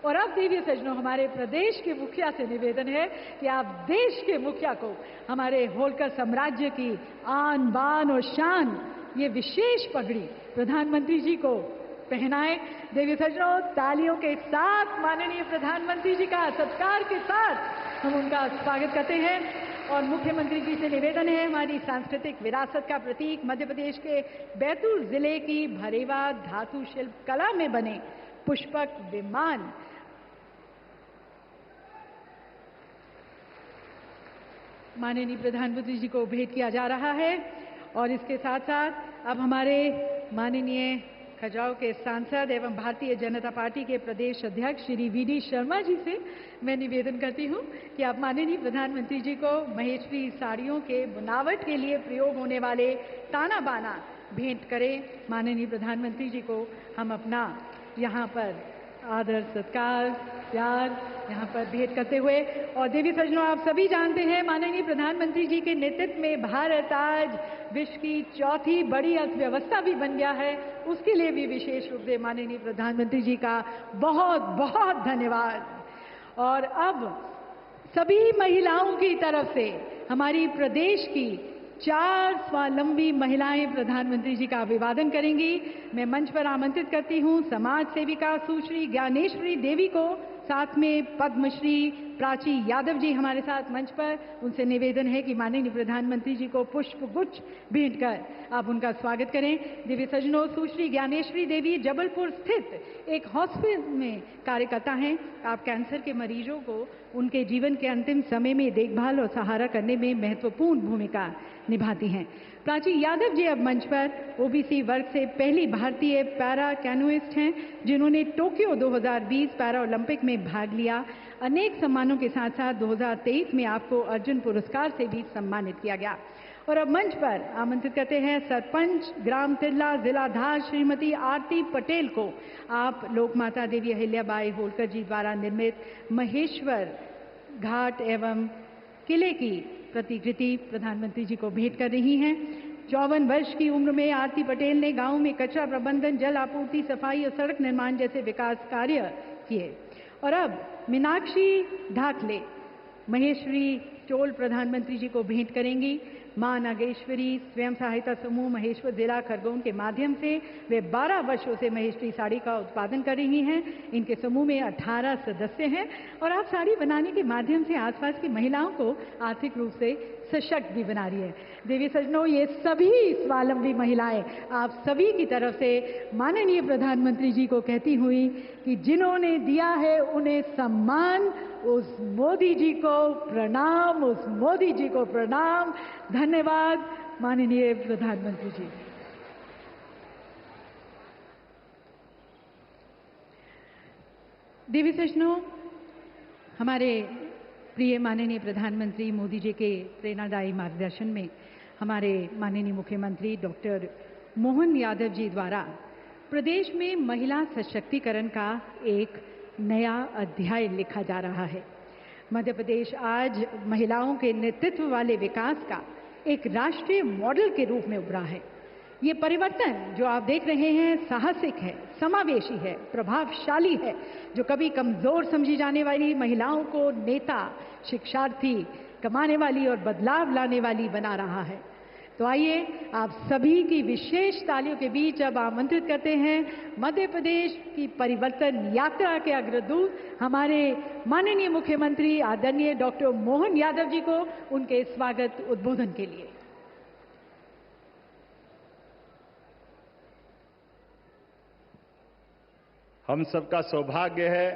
और अब देवी सज्जनों, हमारे प्रदेश के मुखिया से निवेदन है कि आप देश के मुखिया को हमारे होलकर साम्राज्य की आन बान और शान, ये विशेष पगड़ी प्रधानमंत्री जी को पहनाए। देवी सज्जनों, तालियों के साथ माननीय प्रधानमंत्री जी का सत्कार के साथ हम उनका स्वागत करते हैं। और मुख्यमंत्री जी से निवेदन है, हमारी सांस्कृतिक विरासत का प्रतीक मध्य प्रदेश के बैतूल जिले की भरेवा धातु शिल्प कला में बने पुष्पक विमान माननीय प्रधानमंत्री जी को भेंट किया जा रहा है। और इसके साथ साथ अब हमारे माननीय खजुराहो के सांसद एवं भारतीय जनता पार्टी के प्रदेश अध्यक्ष श्री वी.डी. शर्मा जी से मैं निवेदन करती हूं कि आप माननीय प्रधानमंत्री जी को महेश्वरी साड़ियों के बुनावट के लिए प्रयोग होने वाले ताना बाना भेंट करें। माननीय प्रधानमंत्री जी को हम अपना यहाँ पर आदर, सत्कार, प्यार यहाँ पर भेंट करते हुए। और देवी सज्जनों, आप सभी जानते हैं माननीय प्रधानमंत्री जी के नेतृत्व में भारत आज विश्व की चौथी बड़ी अर्थव्यवस्था भी बन गया है। उसके लिए भी विशेष रूप से माननीय प्रधानमंत्री जी का बहुत बहुत धन्यवाद। और अब सभी महिलाओं की तरफ से हमारी प्रदेश की 4 स्वावलंबी महिलाएं प्रधानमंत्री जी का अभिवादन करेंगी। मैं मंच पर आमंत्रित करती हूं समाज सेविका सुश्री ज्ञानेश्वरी देवी को साथ में पद्मश्री प्राची यादव जी हमारे साथ मंच पर। उनसे निवेदन है कि माननीय प्रधानमंत्री जी को पुष्प गुच्छ भेंट कर आप उनका स्वागत करें। दिव्य सज्जनों, सुश्री ज्ञानेश्वरी देवी जबलपुर स्थित एक हॉस्पिटल में कार्यकर्ता हैं। आप कैंसर के मरीजों को उनके जीवन के अंतिम समय में देखभाल और सहारा करने में महत्वपूर्ण भूमिका निभाती हैं। प्राची यादव जी अब मंच पर ओबीसी वर्ग से पहली भारतीय पैरा कैनोइस्ट हैं जिन्होंने टोक्यो 2020 पैरा ओलंपिक में भाग लिया। अनेक सम्मानों के साथ साथ 2023 में आपको अर्जुन पुरस्कार से भी सम्मानित किया गया। और अब मंच पर आमंत्रित करते हैं सरपंच ग्राम तिरला जिला धार श्रीमती आरती पटेल को। आप लोकमाता देवी अहिल्याबाई होलकर जी द्वारा निर्मित महेश्वर घाट एवं किले की प्रतिकृति प्रधानमंत्री जी को भेंट कर रही हैं। 54 वर्ष की उम्र में आरती पटेल ने गांव में कचरा प्रबंधन, जल आपूर्ति, सफाई और सड़क निर्माण जैसे विकास कार्य किए। और अब मीनाक्षी ढाकले महेश्वरी टोल प्रधानमंत्री जी को भेंट करेंगी। मां नागेश्वरी स्वयं सहायता समूह महेश्वर जिला खरगोन के माध्यम से वे 12 वर्षों से महेश्वरी साड़ी का उत्पादन कर रही हैं। इनके समूह में 18 सदस्य हैं और आप साड़ी बनाने के माध्यम से आसपास की महिलाओं को आर्थिक रूप से सशक्त भी बना रही है। देवी सज्जनों, ये सभी स्वावलंबी महिलाएं आप सभी की तरफ से माननीय प्रधानमंत्री जी को कहती हुई कि जिन्होंने दिया है उन्हें सम्मान, उस मोदी जी को प्रणाम, उस मोदी जी को प्रणाम। धन्यवाद माननीय प्रधानमंत्री जी। देवी सज्जनों, हमारे प्रिय माननीय प्रधानमंत्री मोदी जी के प्रेरणादायी मार्गदर्शन में हमारे माननीय मुख्यमंत्री डॉक्टर मोहन यादव जी द्वारा प्रदेश में महिला सशक्तिकरण का एक नया अध्याय लिखा जा रहा है। मध्य प्रदेश आज महिलाओं के नेतृत्व वाले विकास का एक राष्ट्रीय मॉडल के रूप में उभरा है। ये परिवर्तन जो आप देख रहे हैं साहसिक है, समावेशी है, प्रभावशाली है, जो कभी कमजोर समझी जाने वाली महिलाओं को नेता, शिक्षार्थी, कमाने वाली और बदलाव लाने वाली बना रहा है। तो आइए आप सभी की विशेष तालियों के बीच अब आमंत्रित करते हैं मध्य प्रदेश की परिवर्तन यात्रा के अग्रदूत हमारे माननीय मुख्यमंत्री आदरणीय डॉक्टर मोहन यादव जी को उनके स्वागत उद्बोधन के लिए। हम सबका सौभाग्य है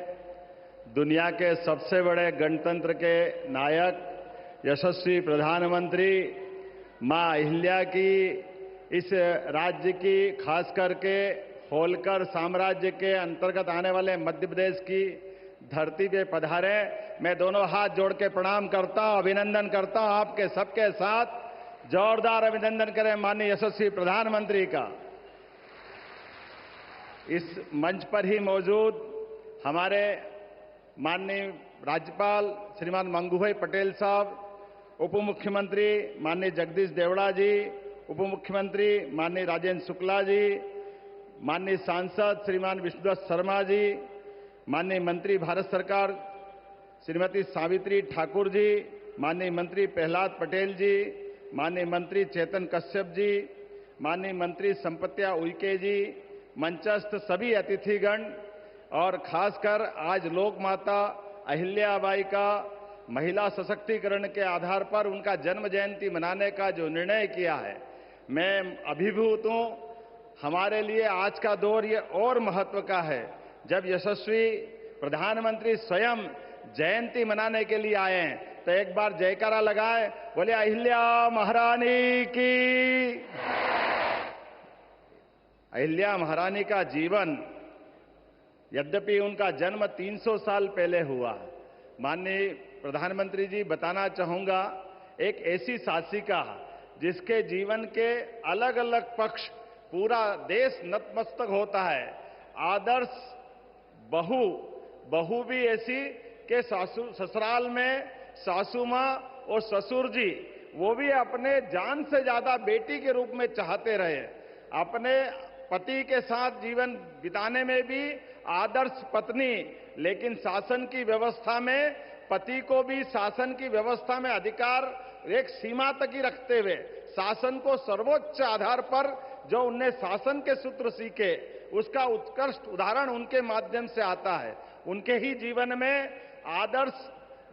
दुनिया के सबसे बड़े गणतंत्र के नायक यशस्वी प्रधानमंत्री मां अहिल्या की इस राज्य की खास करके होलकर साम्राज्य के अंतर्गत आने वाले मध्य प्रदेश की धरती पे पधारे। मैं दोनों हाथ जोड़ के प्रणाम करता हूं, अभिनंदन करता हूं। आपके सबके साथ जोरदार अभिनंदन करें माननीय यशस्वी प्रधानमंत्री का। इस मंच पर ही मौजूद हमारे माननीय राज्यपाल श्रीमान मंगूभाई पटेल साहब, उप मुख्यमंत्री माननीय जगदीश देवड़ा जी, उप मुख्यमंत्री माननीय राजेंद्र शुक्ला जी, माननीय सांसद श्रीमान विष्णुदत्त शर्मा जी, माननीय मंत्री भारत सरकार श्रीमती सावित्री ठाकुर जी, माननीय मंत्री प्रहलाद पटेल जी, माननीय मंत्री चेतन कश्यप जी, माननीय मंत्री संपत्या उइके जी, मंचस्थ सभी अतिथिगण और खासकर आज लोक माता अहिल्याबाई का महिला सशक्तिकरण के आधार पर उनका जन्म जयंती मनाने का जो निर्णय किया है, मैं अभिभूत हूं। हमारे लिए आज का दौर ये और महत्व का है जब यशस्वी प्रधानमंत्री स्वयं जयंती मनाने के लिए आए हैं। तो एक बार जयकारा लगाए, बोले अहिल्या महारानी की। अहिल्या महारानी का जीवन, यद्यपि उनका जन्म 300 साल पहले हुआ, माननीय प्रधानमंत्री जी बताना चाहूंगा, एक ऐसी शासिका जिसके जीवन के अलग अलग पक्ष पूरा देश नतमस्तक होता है। आदर्श बहू भी ऐसी कि ससुराल में सासू मां और ससुर जी वो भी अपने जान से ज्यादा बेटी के रूप में चाहते रहे। अपने पति के साथ जीवन बिताने में भी आदर्श पत्नी, लेकिन शासन की व्यवस्था में पति को भी शासन की व्यवस्था में अधिकार एक सीमा तक ही रखते हुए शासन को सर्वोच्च आधार पर जो उनने शासन के सूत्र सीखे उसका उत्कृष्ट उदाहरण उनके माध्यम से आता है। उनके ही जीवन में आदर्श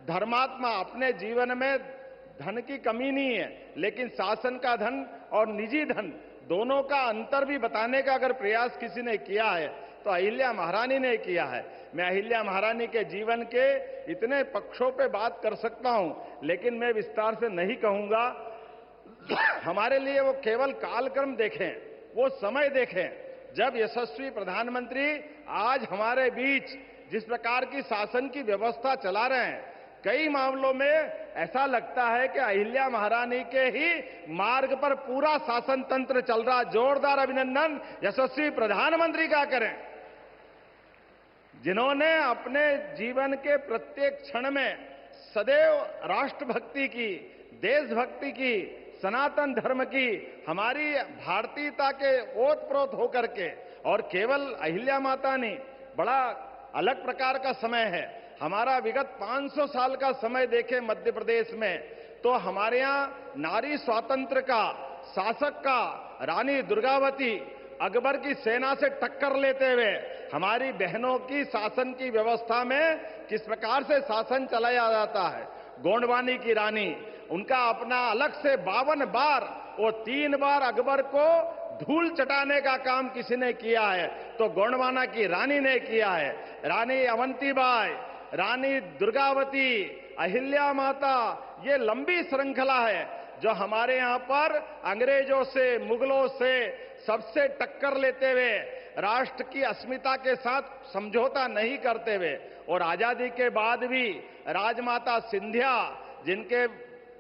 धर्मात्मा, अपने जीवन में धन की कमी नहीं है, लेकिन शासन का धन और निजी धन दोनों का अंतर भी बताने का अगर प्रयास किसी ने किया है तो अहिल्या महारानी ने किया है। मैं अहिल्या महारानी के जीवन के इतने पक्षों पे बात कर सकता हूं, लेकिन मैं विस्तार से नहीं कहूंगा। हमारे लिए वो केवल कालक्रम देखें, वो समय देखें जब यशस्वी प्रधानमंत्री आज हमारे बीच जिस प्रकार की शासन की व्यवस्था चला रहे हैं, कई मामलों में ऐसा लगता है कि अहिल्या महारानी के ही मार्ग पर पूरा शासन तंत्र चल रहा। जोरदार अभिनंदन यशस्वी प्रधानमंत्री का करें, जिन्होंने अपने जीवन के प्रत्येक क्षण में सदैव राष्ट्रभक्ति की, देशभक्ति की, सनातन धर्म की, हमारी भारतीयता के ओतप्रोत होकर के, और केवल अहिल्या माता नहीं, बड़ा अलग प्रकार का समय है। हमारा विगत 500 साल का समय देखें मध्य प्रदेश में, तो हमारे यहां नारी स्वातंत्र का, शासक का, रानी दुर्गावती अकबर की सेना से टक्कर लेते हुए हमारी बहनों की शासन की व्यवस्था में किस प्रकार से शासन चलाया जाता है। गोंडवानी की रानी, उनका अपना अलग से 52 बार और 3 बार अकबर को धूल चटाने का काम किसी ने किया है तो गोंडवाना की रानी ने किया है। रानी अवंतीबाई, रानी दुर्गावती, अहिल्या माता, ये लंबी श्रृंखला है जो हमारे यहां पर अंग्रेजों से, मुगलों से सबसे टक्कर लेते हुए राष्ट्र की अस्मिता के साथ समझौता नहीं करते हुए, और आजादी के बाद भी राजमाता सिंधिया, जिनके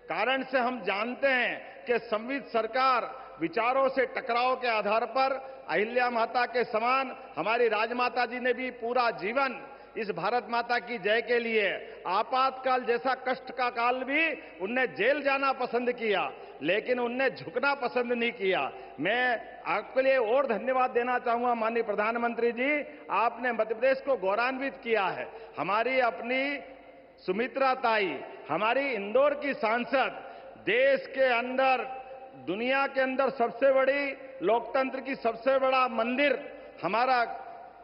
कारण से हम जानते हैं कि संविध सरकार विचारों से टकराव के आधार पर अहिल्या माता के समान हमारी राजमाता जी ने भी पूरा जीवन इस भारत माता की जय के लिए, आपातकाल जैसा कष्ट का काल भी उनने जेल जाना पसंद किया, लेकिन उनने झुकना पसंद नहीं किया। मैं आपके लिए और धन्यवाद देना चाहूंगा माननीय प्रधानमंत्री जी, आपने मध्य प्रदेश को गौरवान्वित किया है। हमारी अपनी सुमित्रा ताई, हमारी इंदौर की सांसद, देश के अंदर, दुनिया के अंदर सबसे बड़ी लोकतंत्र की सबसे बड़ा मंदिर हमारा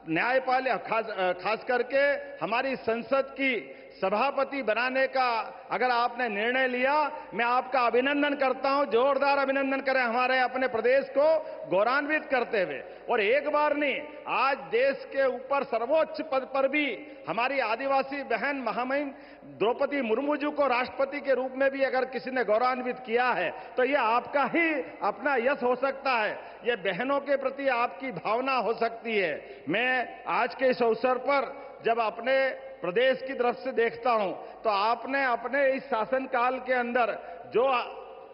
न्यायपालिका, खास करके हमारी संसद की सभापति बनाने का अगर आपने निर्णय लिया, मैं आपका अभिनंदन करता हूं। जोरदार अभिनंदन करें हमारे अपने प्रदेश को गौरवान्वित करते हुए। और एक बार नहीं, आज देश के ऊपर सर्वोच्च पद पर भी हमारी आदिवासी बहन महामहिम द्रौपदी मुर्मू जी को राष्ट्रपति के रूप में भी अगर किसी ने गौरवान्वित किया है तो यह आपका ही अपना यश हो सकता है, यह बहनों के प्रति आपकी भावना हो सकती है। मैं आज के इस अवसर पर जब अपने प्रदेश की तरफ से देखता हूं तो आपने अपने इस शासनकाल के अंदर जो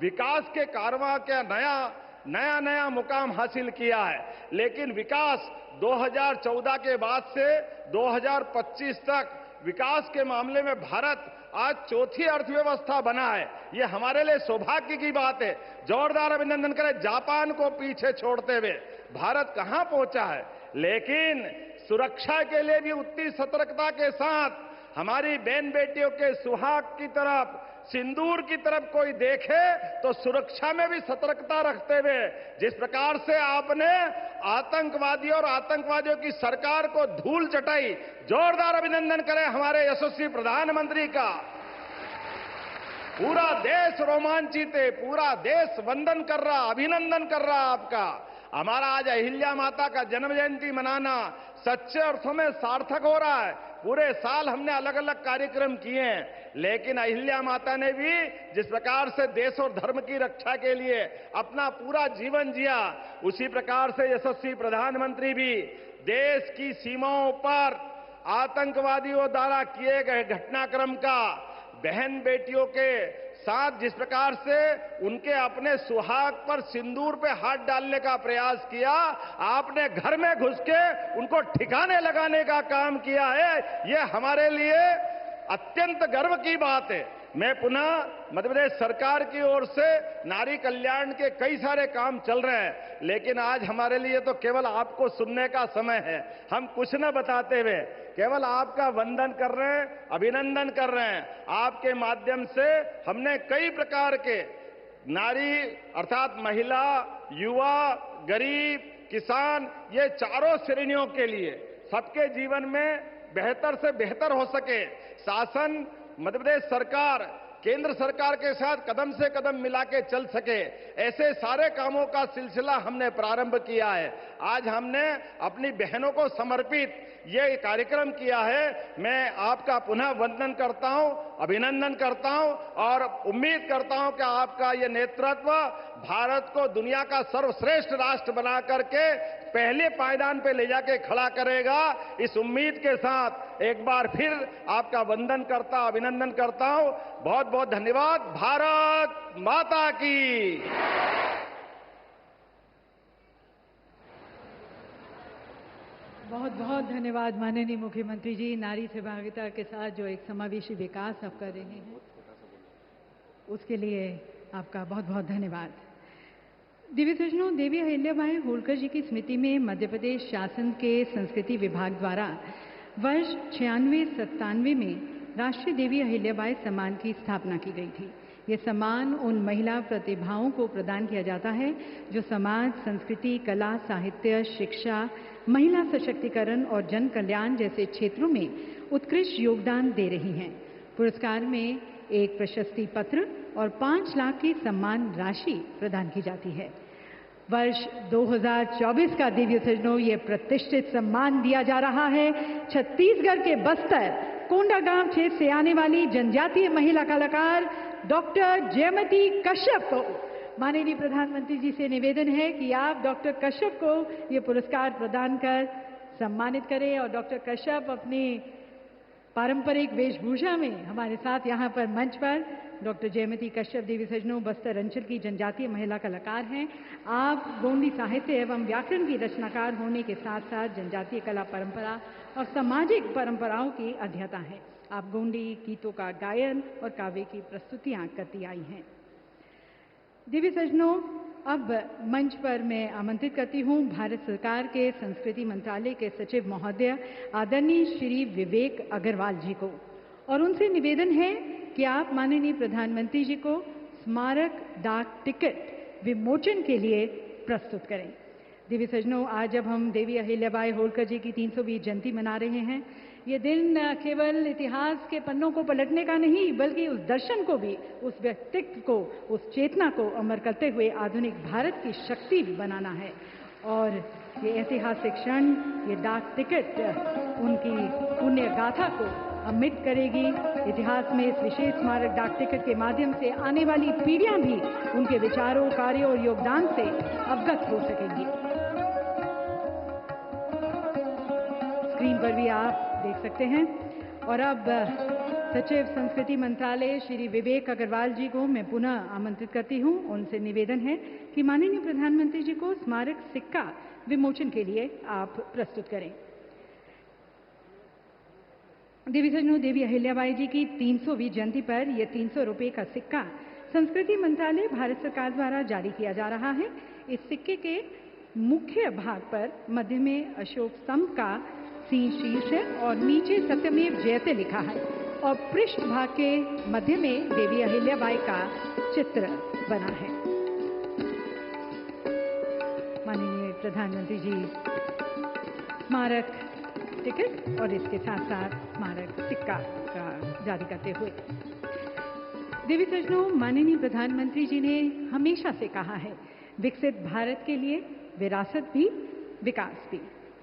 विकास के कारवां के नया मुकाम हासिल किया है, लेकिन विकास 2014 के बाद से 2025 तक विकास के मामले में भारत आज चौथी अर्थव्यवस्था बना है। ये हमारे लिए सौभाग्य की बात है। जोरदार अभिनंदन करें। जापान को पीछे छोड़ते हुए भारत कहां पहुंचा है, लेकिन सुरक्षा के लिए भी उतनी सतर्कता के साथ हमारी बहन बेटियों के सुहाग की तरफ, सिंदूर की तरफ कोई देखे तो सुरक्षा में भी सतर्कता रखते हुए जिस प्रकार से आपने आतंकवादियों और आतंकवादियों की सरकार को धूल चटाई, जोरदार अभिनंदन करें हमारे यशस्वी प्रधानमंत्री का। पूरा देश रोमांचित है, पूरा देश वंदन कर रहा, अभिनंदन कर रहा आपका। हमारा आज अहिल्या माता का जन्म जयंती मनाना सच्चे अर्थों में सार्थक हो रहा है। पूरे साल हमने अलग अलग कार्यक्रम किए हैं, लेकिन अहिल्या माता ने भी जिस प्रकार से देश और धर्म की रक्षा के लिए अपना पूरा जीवन जिया, उसी प्रकार से यशस्वी प्रधानमंत्री भी देश की सीमाओं पर आतंकवादियों द्वारा किए गए घटनाक्रम का बहन बेटियों के साथ जिस प्रकार से उनके अपने सुहाग पर सिंदूर पे हाथ डालने का प्रयास किया, आपने घर में घुस के उनको ठिकाने लगाने का काम किया है। ये हमारे लिए अत्यंत गर्व की बात है। मैं पुनः मध्य प्रदेश सरकार की ओर से नारी कल्याण के कई सारे काम चल रहे हैं, लेकिन आज हमारे लिए तो केवल आपको सुनने का समय है। हम कुछ न बताते हुए केवल आपका वंदन कर रहे हैं, अभिनंदन कर रहे हैं। आपके माध्यम से हमने कई प्रकार के नारी अर्थात महिला, युवा, गरीब, किसान, ये चारों श्रेणियों के लिए सबके जीवन में बेहतर से बेहतर हो सके, शासन मध्य प्रदेश सरकार केंद्र सरकार के साथ कदम से कदम मिला के चल सके, ऐसे सारे कामों का सिलसिला हमने प्रारंभ किया है। आज हमने अपनी बहनों को समर्पित ये कार्यक्रम किया है। मैं आपका पुनः वंदन करता हूं, अभिनंदन करता हूं और उम्मीद करता हूं कि आपका ये नेतृत्व भारत को दुनिया का सर्वश्रेष्ठ राष्ट्र बना करके पहले पायदान पे ले जाके खड़ा करेगा। इस उम्मीद के साथ एक बार फिर आपका वंदन करता, अभिनंदन करता हूं। बहुत बहुत धन्यवाद। भारत माता की। बहुत बहुत धन्यवाद माननीय मुख्यमंत्री जी। नारी सहभागिता के साथ जो एक समावेशी विकास आप कर रहे हैं, उसके लिए आपका बहुत बहुत धन्यवाद। दिव्य सज्जनों, देवी अहिल्याबाई होलकर जी की स्मृति में मध्य प्रदेश शासन के संस्कृति विभाग द्वारा वर्ष 96-97 में राष्ट्रीय देवी अहिल्याबाई सम्मान की स्थापना की गई थी। ये सम्मान उन महिला प्रतिभाओं को प्रदान किया जाता है जो समाज, संस्कृति, कला, साहित्य, शिक्षा, महिला सशक्तिकरण और जन कल्याण जैसे क्षेत्रों में उत्कृष्ट योगदान दे रही हैं। पुरस्कार में एक प्रशस्ति पत्र और 5 लाख की सम्मान राशि प्रदान की जाती है। वर्ष 2024 का दिव्य सज्जनों ये प्रतिष्ठित सम्मान दिया जा रहा है छत्तीसगढ़ के बस्तर कोंडागांव क्षेत्र से आने वाली जनजातीय महिला कलाकार डॉक्टर जयमती कश्यप को। माननीय प्रधानमंत्री जी से निवेदन है कि आप डॉक्टर कश्यप को ये पुरस्कार प्रदान कर सम्मानित करें और डॉक्टर कश्यप अपनी पारंपरिक वेशभूषा में हमारे साथ यहाँ पर मंच पर डॉक्टर जयमती कश्यप देवी सज्जनों बस्तर अंचल की जनजातीय महिला कलाकार हैं। आप गोंडी साहित्य एवं व्याकरण की रचनाकार होने के साथ साथ जनजातीय कला परंपरा और सामाजिक परंपराओं की अध्येता हैं। आप गोंडी गीतों का गायन और काव्य की प्रस्तुतियां करती आई हैं। दिव्य सज्जनों, अब मंच पर मैं आमंत्रित करती हूं भारत सरकार के संस्कृति मंत्रालय के सचिव महोदय आदरणीय श्री विवेक अग्रवाल जी को, और उनसे निवेदन है कि आप माननीय प्रधानमंत्री जी को स्मारक डाक टिकट विमोचन के लिए प्रस्तुत करें। दिव्य सज्जनों, आज जब हम देवी अहिल्याबाई होलकर जी की 320 जयंती मना रहे हैं, ये दिन केवल इतिहास के पन्नों को पलटने का नहीं बल्कि उस दर्शन को भी, उस व्यक्तित्व को, उस चेतना को अमर करते हुए आधुनिक भारत की शक्ति बनाना है। और ये ऐतिहासिक क्षण, ये डाक टिकट उनकी पुण्य गाथा को अमिट करेगी। इतिहास में इस विशेष स्मारक डाक टिकट के माध्यम से आने वाली पीढ़ियां भी उनके विचारों, कार्यों और योगदान से अवगत हो सकेंगी। स्क्रीन पर भी आप देख सकते हैं। और अब सचिव संस्कृति मंत्रालय श्री विवेक अग्रवाल जी को मैं पुनः आमंत्रित करती हूं। उनसे निवेदन है कि माननीय प्रधानमंत्री जी को स्मारक सिक्का विमोचन के लिए आप प्रस्तुत करें। देवी सज्जनों, देवी अहिल्याबाई जी की 300वीं जयंती पर यह 300 रुपये का सिक्का संस्कृति मंत्रालय भारत सरकार द्वारा जारी किया जा रहा है। इस सिक्के के मुख्य भाग पर मध्य में अशोक स्तंभ का शीर्ष है और नीचे सत्यमेव जयते लिखा है और पृष्ठ भाग के मध्य में देवी अहिल्याबाई का चित्र बना है। माननीय प्रधानमंत्री जी स्मारक टिकट और इसके साथ साथ स्मारक सिक्का का जारी करते हुए, देवी सज्जनों, माननीय प्रधानमंत्री जी ने हमेशा से कहा है, विकसित भारत के लिए विरासत भी, विकास भी,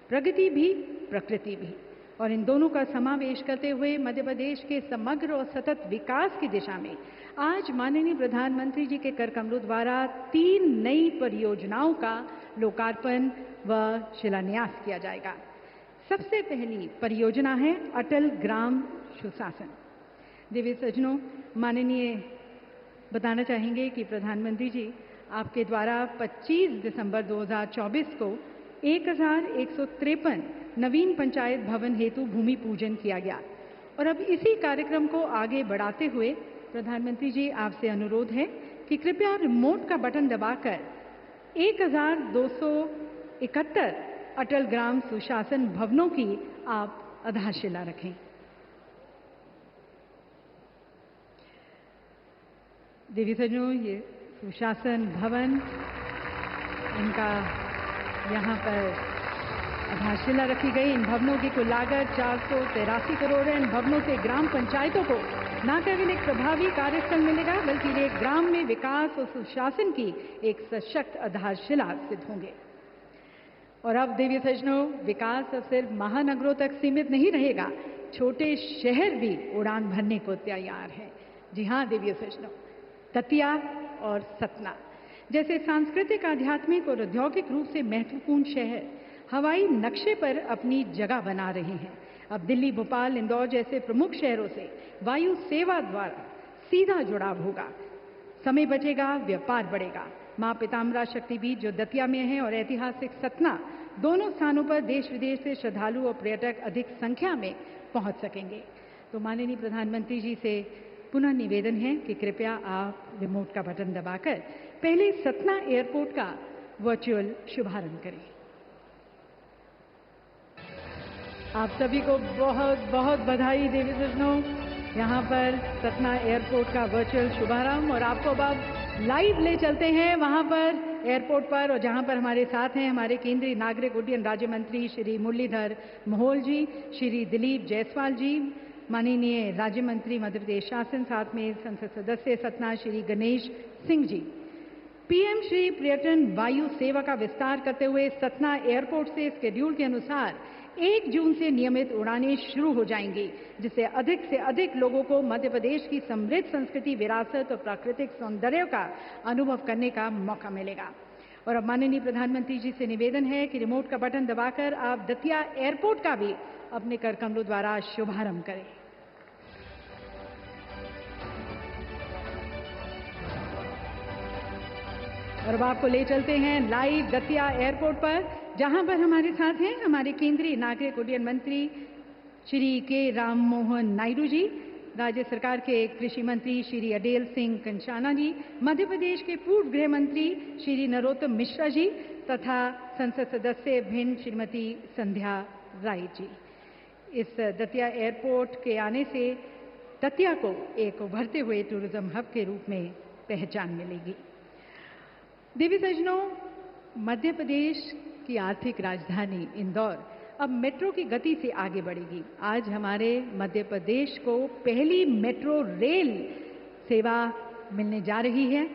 प्रगति भी, प्रकृति भी, और इन दोनों का समावेश करते हुए मध्य प्रदेश के समग्र और सतत विकास की दिशा में आज माननीय प्रधानमंत्री जी के कर कमलों द्वारा 3 नई परियोजनाओं का लोकार्पण व शिलान्यास किया जाएगा। सबसे पहली परियोजना है अटल ग्राम सुशासन। देवी सज्जनों, माननीय बताना चाहेंगे कि प्रधानमंत्री जी आपके द्वारा 25 दिसंबर 2024 को 1153 नवीन पंचायत भवन हेतु भूमि पूजन किया गया और अब इसी कार्यक्रम को आगे बढ़ाते हुए प्रधानमंत्री जी आपसे अनुरोध है कि कृपया रिमोट का बटन दबाकर 1271 अटल ग्राम सुशासन भवनों की आप आधारशिला रखें। देवी सज्जनों, ये सुशासन भवन, इनका यहाँ पर आधारशिला रखी गई। इन भवनों की कुल लागत 483 करोड़ है। इन भवनों से ग्राम पंचायतों को न केवल एक प्रभावी कार्यस्थल मिलेगा, बल्कि वे ग्राम में विकास और सुशासन की एक सशक्त आधारशिला सिद्ध होंगे। और अब देवी सज्जनों, विकास अब सिर्फ महानगरों तक सीमित नहीं रहेगा, छोटे शहर भी उड़ान भरने को तैयार हैं। जी हाँ देवी सज्जनों, दतिया और सतना जैसे सांस्कृतिक, आध्यात्मिक और औद्योगिक रूप से महत्वपूर्ण शहर हवाई नक्शे पर अपनी जगह बना रहे हैं। अब दिल्ली, भोपाल, इंदौर जैसे प्रमुख शहरों से वायु सेवा द्वारा सीधा जुड़ाव होगा, समय बचेगा, व्यापार बढ़ेगा। मां पीताम्बरा शक्तिपीठ जो दतिया में है और ऐतिहासिक सतना, दोनों स्थानों पर देश विदेश से श्रद्धालु और पर्यटक अधिक संख्या में पहुंच सकेंगे। तो माननीय प्रधानमंत्री जी से पुनः निवेदन है कि कृपया आप रिमोट का बटन दबाकर पहले सतना एयरपोर्ट का वर्चुअल शुभारंभ करें। आप सभी को बहुत बहुत बधाई देवी सज्जनों, यहाँ पर सतना एयरपोर्ट का वर्चुअल शुभारंभ। और आपको अब लाइव ले चलते हैं वहाँ पर एयरपोर्ट पर, और जहाँ पर हमारे साथ हैं हमारे केंद्रीय नागरिक उड्डयन राज्य मंत्री श्री मुरलीधर मोहोल जी, श्री दिलीप जायसवाल जी, माननीय राज्य मंत्री मध्य प्रदेश शासन, साथ में संसद सदस्य सतना श्री गणेश सिंह जी। पीएम श्री पर्यटन वायु सेवा का विस्तार करते हुए सतना एयरपोर्ट से शेड्यूल के अनुसार 1 जून से नियमित उड़ानें शुरू हो जाएंगी, जिससे अधिक से अधिक लोगों को मध्य प्रदेश की समृद्ध संस्कृति, विरासत और प्राकृतिक सौंदर्य का अनुभव करने का मौका मिलेगा। और अब माननीय प्रधानमंत्री जी से निवेदन है कि रिमोट का बटन दबाकर आप दतिया एयरपोर्ट का भी अपने कर कमलों द्वारा शुभारंभ करें। और अब आपको ले चलते हैं लाइव दतिया एयरपोर्ट पर, जहां पर हमारे साथ हैं हमारे केंद्रीय नागरिक उड्डयन मंत्री श्री के राम मोहन नायडू जी, राज्य सरकार के कृषि मंत्री श्री अडेल सिंह कंचाना जी, मध्य प्रदेश के पूर्व गृह मंत्री श्री नरोत्तम मिश्रा जी तथा संसद सदस्य भिंड श्रीमती संध्या राय जी। इस दतिया एयरपोर्ट के आने से दतिया को एक उभरते हुए टूरिज्म हब के रूप में पहचान मिलेगी। देवी सज्जनों, मध्य प्रदेश की आर्थिक राजधानी इंदौर अब मेट्रो की गति से आगे बढ़ेगी। आज हमारे मध्य प्रदेश को पहली मेट्रो रेल सेवा मिलने जा रही है।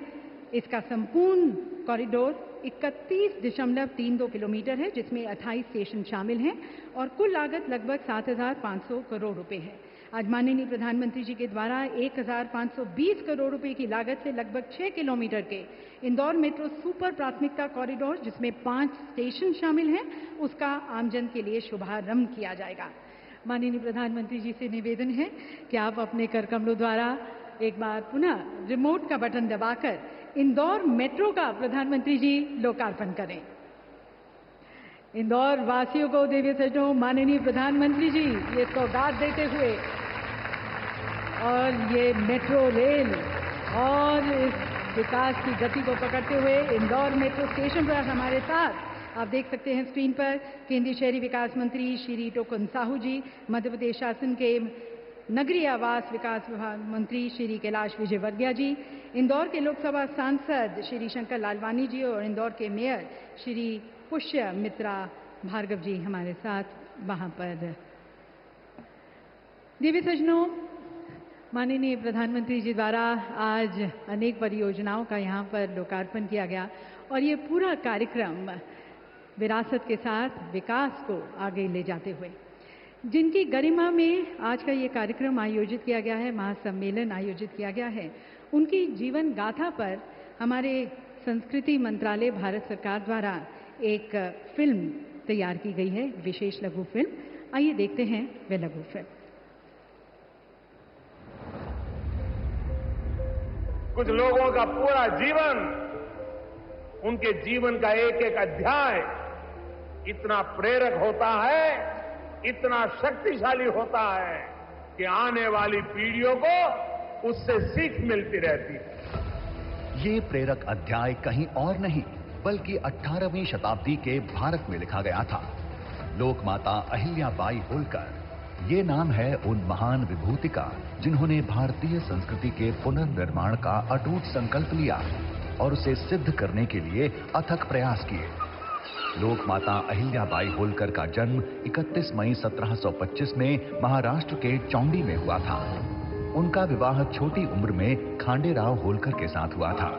इसका संपूर्ण कॉरिडोर 31.32 किलोमीटर है, जिसमें 28 स्टेशन शामिल हैं और कुल लागत लगभग 7,500 करोड़ रुपए है। आज माननीय प्रधानमंत्री जी के द्वारा 1,520 करोड़ रुपए की लागत से लगभग 6 किलोमीटर के इंदौर मेट्रो सुपर प्राथमिकता कॉरिडोर, जिसमें 5 स्टेशन शामिल हैं, उसका आमजन के लिए शुभारंभ किया जाएगा। माननीय प्रधानमंत्री जी से निवेदन है कि आप अपने कर कमलों द्वारा एक बार पुनः रिमोट का बटन दबाकर इंदौर मेट्रो का प्रधानमंत्री जी लोकार्पण करें। इंदौर वासियों को देवी सज्जनों, माननीय प्रधानमंत्री जी ये सौगात देते हुए और ये मेट्रो रेल और इस विकास की गति को पकड़ते हुए इंदौर मेट्रो स्टेशन पर हमारे साथ आप देख सकते हैं स्क्रीन पर केंद्रीय शहरी विकास मंत्री श्री टोकन साहू जी, मध्य प्रदेश शासन के नगरीय आवास विकास विभाग मंत्री श्री कैलाश विजयवर्गीय जी, इंदौर के लोकसभा सांसद श्री शंकर लालवानी जी और इंदौर के मेयर श्री पुष्य मित्रा भार्गव जी हमारे साथ वहां पर। देवी सज्जनों, माननीय प्रधानमंत्री जी द्वारा आज अनेक परियोजनाओं का यहाँ पर लोकार्पण किया गया और ये पूरा कार्यक्रम विरासत के साथ विकास को आगे ले जाते हुए, जिनकी गरिमा में आज का ये कार्यक्रम आयोजित किया गया है, महासम्मेलन आयोजित किया गया है, उनकी जीवन गाथा पर हमारे संस्कृति मंत्रालय भारत सरकार द्वारा एक फिल्म तैयार की गई है, विशेष लघु फिल्म। आइए देखते हैं वह लघु फिल्म। कुछ लोगों का पूरा जीवन, उनके जीवन का एक एक अध्याय इतना प्रेरक होता है, इतना शक्तिशाली होता है कि आने वाली पीढ़ियों को उससे सीख मिलती रहती है। ये प्रेरक अध्याय कहीं और नहीं बल्कि 18वीं शताब्दी के भारत में लिखा गया था। लोकमाता अहिल्याबाई होलकर, ये नाम है उन महान विभूति का जिन्होंने भारतीय संस्कृति के पुनर्निर्माण का अटूट संकल्प लिया और उसे सिद्ध करने के लिए अथक प्रयास किए। लोकमाता अहिल्याबाई होलकर का जन्म 31 मई 1725 में महाराष्ट्र के चौंडी में हुआ था। उनका विवाह छोटी उम्र में खांडेराव होलकर के साथ हुआ था,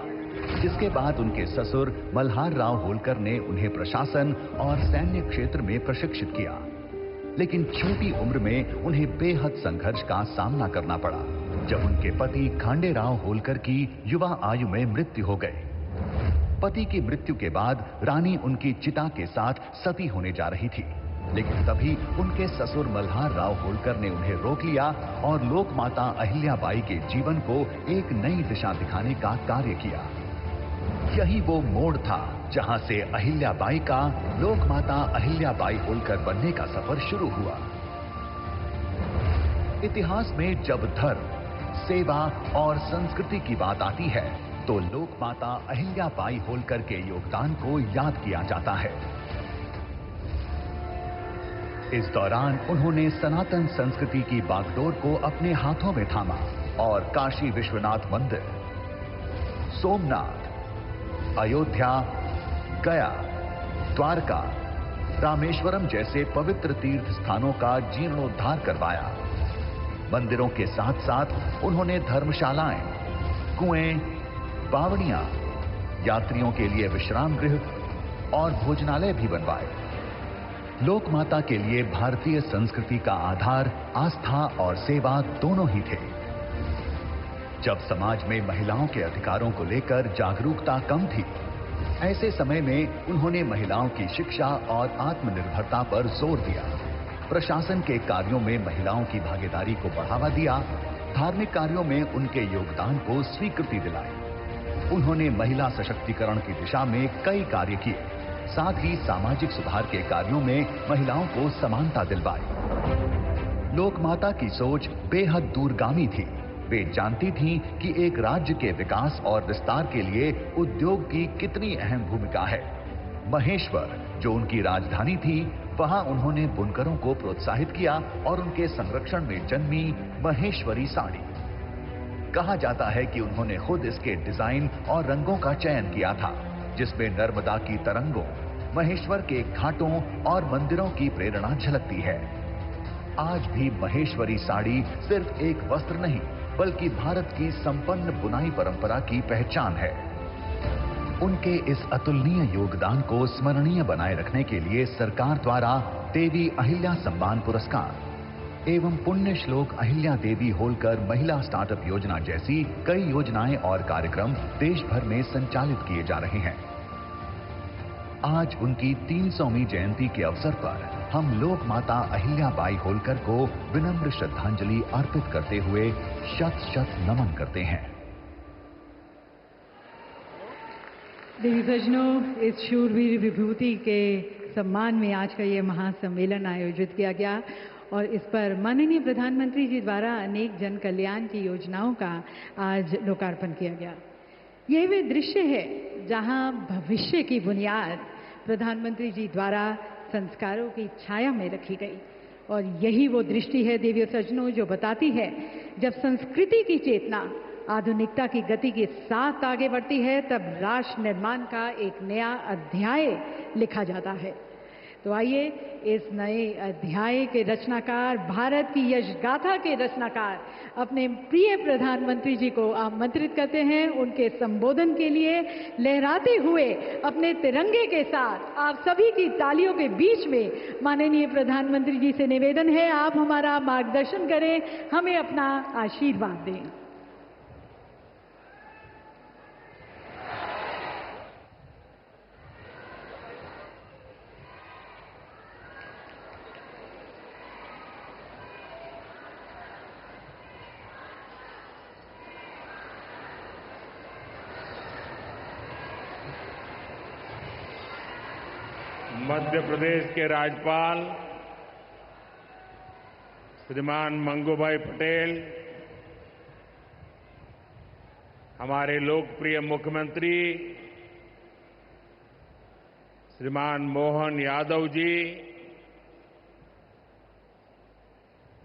जिसके बाद उनके ससुर मल्हार राव होलकर ने उन्हें प्रशासन और सैन्य क्षेत्र में प्रशिक्षित किया। लेकिन छोटी उम्र में उन्हें बेहद संघर्ष का सामना करना पड़ा जब उनके पति खांडेराव होलकर की युवा आयु में मृत्यु हो गई। पति की मृत्यु के बाद रानी उनकी चिता के साथ सती होने जा रही थी, लेकिन तभी उनके ससुर मल्हार राव होलकर ने उन्हें रोक लिया और लोकमाता अहिल्याबाई के जीवन को एक नई दिशा दिखाने का कार्य किया। यही वो मोड़ था जहां से अहिल्याबाई का लोकमाता अहिल्याबाई होलकर बनने का सफर शुरू हुआ। इतिहास में जब धर्म, सेवा और संस्कृति की बात आती है तो लोकमाता अहिल्याबाई होलकर के योगदान को याद किया जाता है। इस दौरान उन्होंने सनातन संस्कृति की बागडोर को अपने हाथों में थामा और काशी विश्वनाथ मंदिर, सोमनाथ, अयोध्या, गया, द्वारका, रामेश्वरम जैसे पवित्र तीर्थ स्थानों का जीर्णोद्धार करवाया। मंदिरों के साथ साथ उन्होंने धर्मशालाएं, कुएं, बावड़ियां, यात्रियों के लिए विश्राम गृह और भोजनालय भी बनवाए। लोकमाता के लिए भारतीय संस्कृति का आधार आस्था और सेवा दोनों ही थे। जब समाज में महिलाओं के अधिकारों को लेकर जागरूकता कम थी, ऐसे समय में उन्होंने महिलाओं की शिक्षा और आत्मनिर्भरता पर जोर दिया। प्रशासन के कार्यों में महिलाओं की भागीदारी को बढ़ावा दिया, धार्मिक कार्यों में उनके योगदान को स्वीकृति दिलाई। उन्होंने महिला सशक्तिकरण की दिशा में कई कार्य किए, साथ ही सामाजिक सुधार के कार्यों में महिलाओं को समानता दिलवाई। लोकमाता की सोच बेहद दूरगामी थी। वे जानती थीं कि एक राज्य के विकास और विस्तार के लिए उद्योग की कितनी अहम भूमिका है। महेश्वर, जो उनकी राजधानी थी, वहां उन्होंने बुनकरों को प्रोत्साहित किया और उनके संरक्षण में जन्मी महेश्वरी साड़ी। कहा जाता है कि उन्होंने खुद इसके डिजाइन और रंगों का चयन किया था, जिसमें नर्मदा की तरंगों, महेश्वर के घाटों और मंदिरों की प्रेरणा झलकती है। आज भी महेश्वरी साड़ी सिर्फ एक वस्त्र नहीं, बल्कि भारत की संपन्न बुनाई परंपरा की पहचान है। उनके इस अतुलनीय योगदान को स्मरणीय बनाए रखने के लिए सरकार द्वारा देवी अहिल्या सम्मान पुरस्कार एवं पुण्य श्लोक अहिल्या देवी होलकर महिला स्टार्टअप योजना जैसी कई योजनाएं और कार्यक्रम देश भर में संचालित किए जा रहे हैं। आज उनकी 300वीं जयंती के अवसर पर हम लोकमाता अहिल्याबाई होलकर को विनम्र श्रद्धांजलि अर्पित करते हुए शत शत नमन करते हैं। देवी सजनों, इस शूरवीर विभूति के सम्मान में आज का ये महासम्मेलन आयोजित किया गया और इस पर माननीय प्रधानमंत्री जी द्वारा अनेक जन कल्याण की योजनाओं का आज लोकार्पण किया गया। यह वे दृश्य है जहां भविष्य की बुनियाद प्रधानमंत्री जी द्वारा संस्कारों की छाया में रखी गई और यही वो दृष्टि है देवी सज्जनों जो बताती है जब संस्कृति की चेतना आधुनिकता की गति के साथ आगे बढ़ती है तब राष्ट्र निर्माण का एक नया अध्याय लिखा जाता है। तो आइए इस नए अध्याय के रचनाकार, भारत की यश गाथा के रचनाकार अपने प्रिय प्रधानमंत्री जी को आमंत्रित करते हैं। उनके संबोधन के लिए लहराते हुए अपने तिरंगे के साथ आप सभी की तालियों के बीच में माननीय प्रधानमंत्री जी से निवेदन है आप हमारा मार्गदर्शन करें, हमें अपना आशीर्वाद दें। मध्य प्रदेश के राज्यपाल श्रीमान मंगूभाई पटेल, हमारे लोकप्रिय मुख्यमंत्री श्रीमान मोहन यादव जी,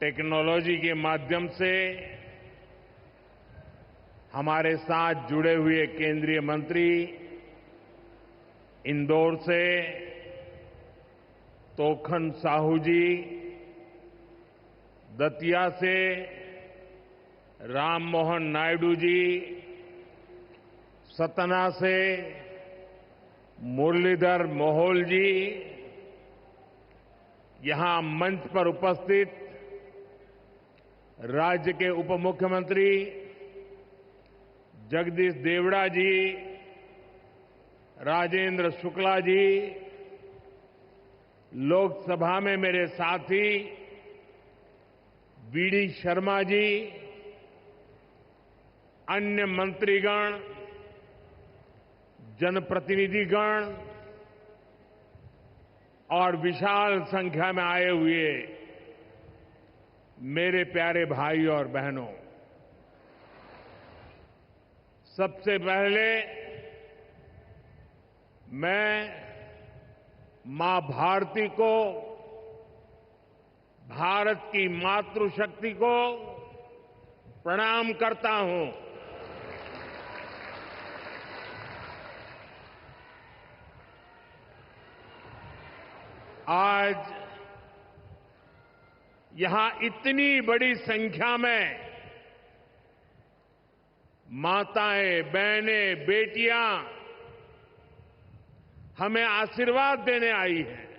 टेक्नोलॉजी के माध्यम से हमारे साथ जुड़े हुए केंद्रीय मंत्री, इंदौर से तोखन साहू जी, दतिया से राम मोहन नायडू जी, सतना से मुरलीधर मोहोल जी, यहां मंच पर उपस्थित राज्य के उप मुख्यमंत्री जगदीश देवड़ा जी, राजेंद्र शुक्ला जी, लोकसभा में मेरे साथी बीडी शर्मा जी, अन्य मंत्रीगण, जनप्रतिनिधिगण और विशाल संख्या में आए हुए मेरे प्यारे भाई और बहनों, सबसे पहले मैं मां भारती को, भारत की मातृशक्ति को प्रणाम करता हूं। आज यहां इतनी बड़ी संख्या में माताएं, बहनें, बेटियां हमें आशीर्वाद देने आई हैं।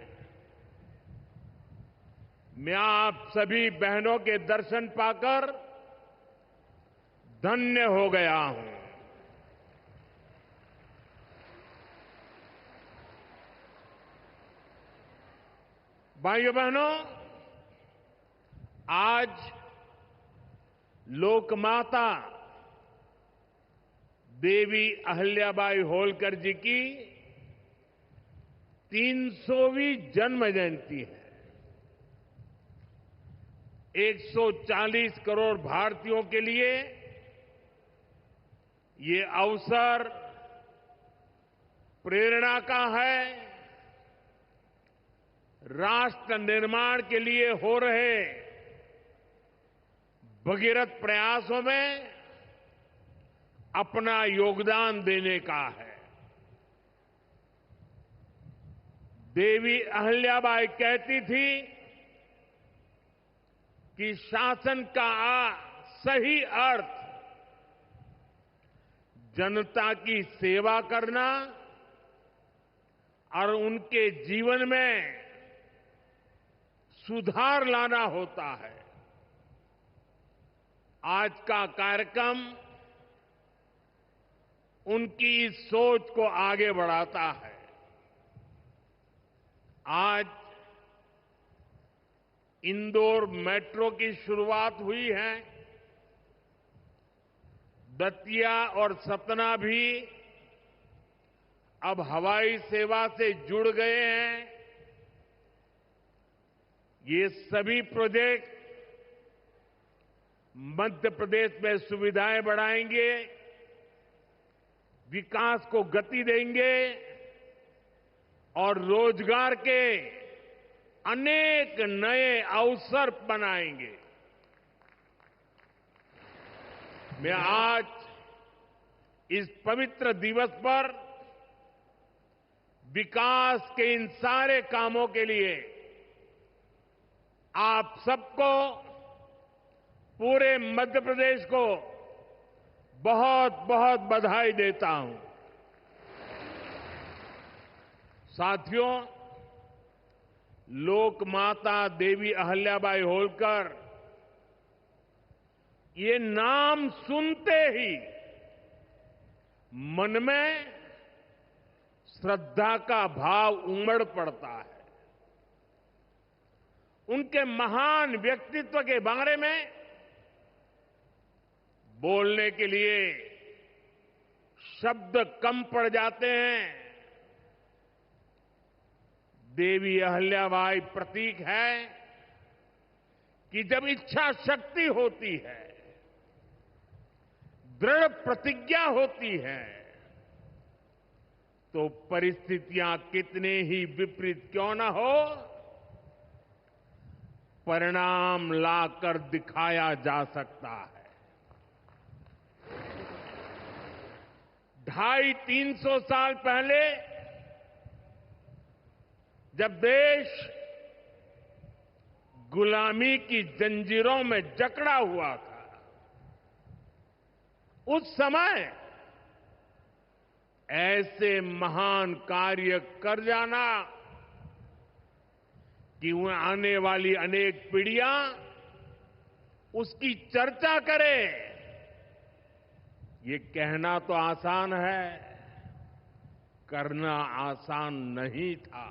मैं आप सभी बहनों के दर्शन पाकर धन्य हो गया हूं। भाइयों बहनों, आज लोकमाता देवी अहिल्याबाई होलकर जी की 300वीं जन्म जयंती है। 140 करोड़ भारतीयों के लिए ये अवसर प्रेरणा का है। राष्ट्र निर्माण के लिए हो रहे भगीरथ प्रयासों में अपना योगदान देने का है। देवी अहिल्याबाई कहती थी कि शासन का सही अर्थ जनता की सेवा करना और उनके जीवन में सुधार लाना होता है। आज का कार्यक्रम उनकी इस सोच को आगे बढ़ाता है। आज इंदौर मेट्रो की शुरुआत हुई है। दतिया और सतना भी अब हवाई सेवा से जुड़ गए हैं। ये सभी प्रोजेक्ट मध्य प्रदेश में सुविधाएं बढ़ाएंगे, विकास को गति देंगे और रोजगार के अनेक नए अवसर बनाएंगे। मैं आज इस पवित्र दिवस पर विकास के इन सारे कामों के लिए आप सबको, पूरे मध्य प्रदेश को बहुत बहुत बधाई देता हूं। साथियों, लोक माता देवी अहिल्याबाई होलकर, ये नाम सुनते ही मन में श्रद्धा का भाव उमड़ पड़ता है। उनके महान व्यक्तित्व के बारे में बोलने के लिए शब्द कम पड़ जाते हैं। देवी अहिल्याबाई प्रतीक है कि जब इच्छा शक्ति होती है, दृढ़ प्रतिज्ञा होती है, तो परिस्थितियां कितने ही विपरीत क्यों न हो, परिणाम लाकर दिखाया जा सकता है। 250-300 साल पहले जब देश गुलामी की जंजीरों में जकड़ा हुआ था। उस समय ऐसे महान कार्य कर जाना कि वह आने वाली अनेक पीढ़ियां उसकी चर्चा करें, ये कहना तो आसान है, करना आसान नहीं था।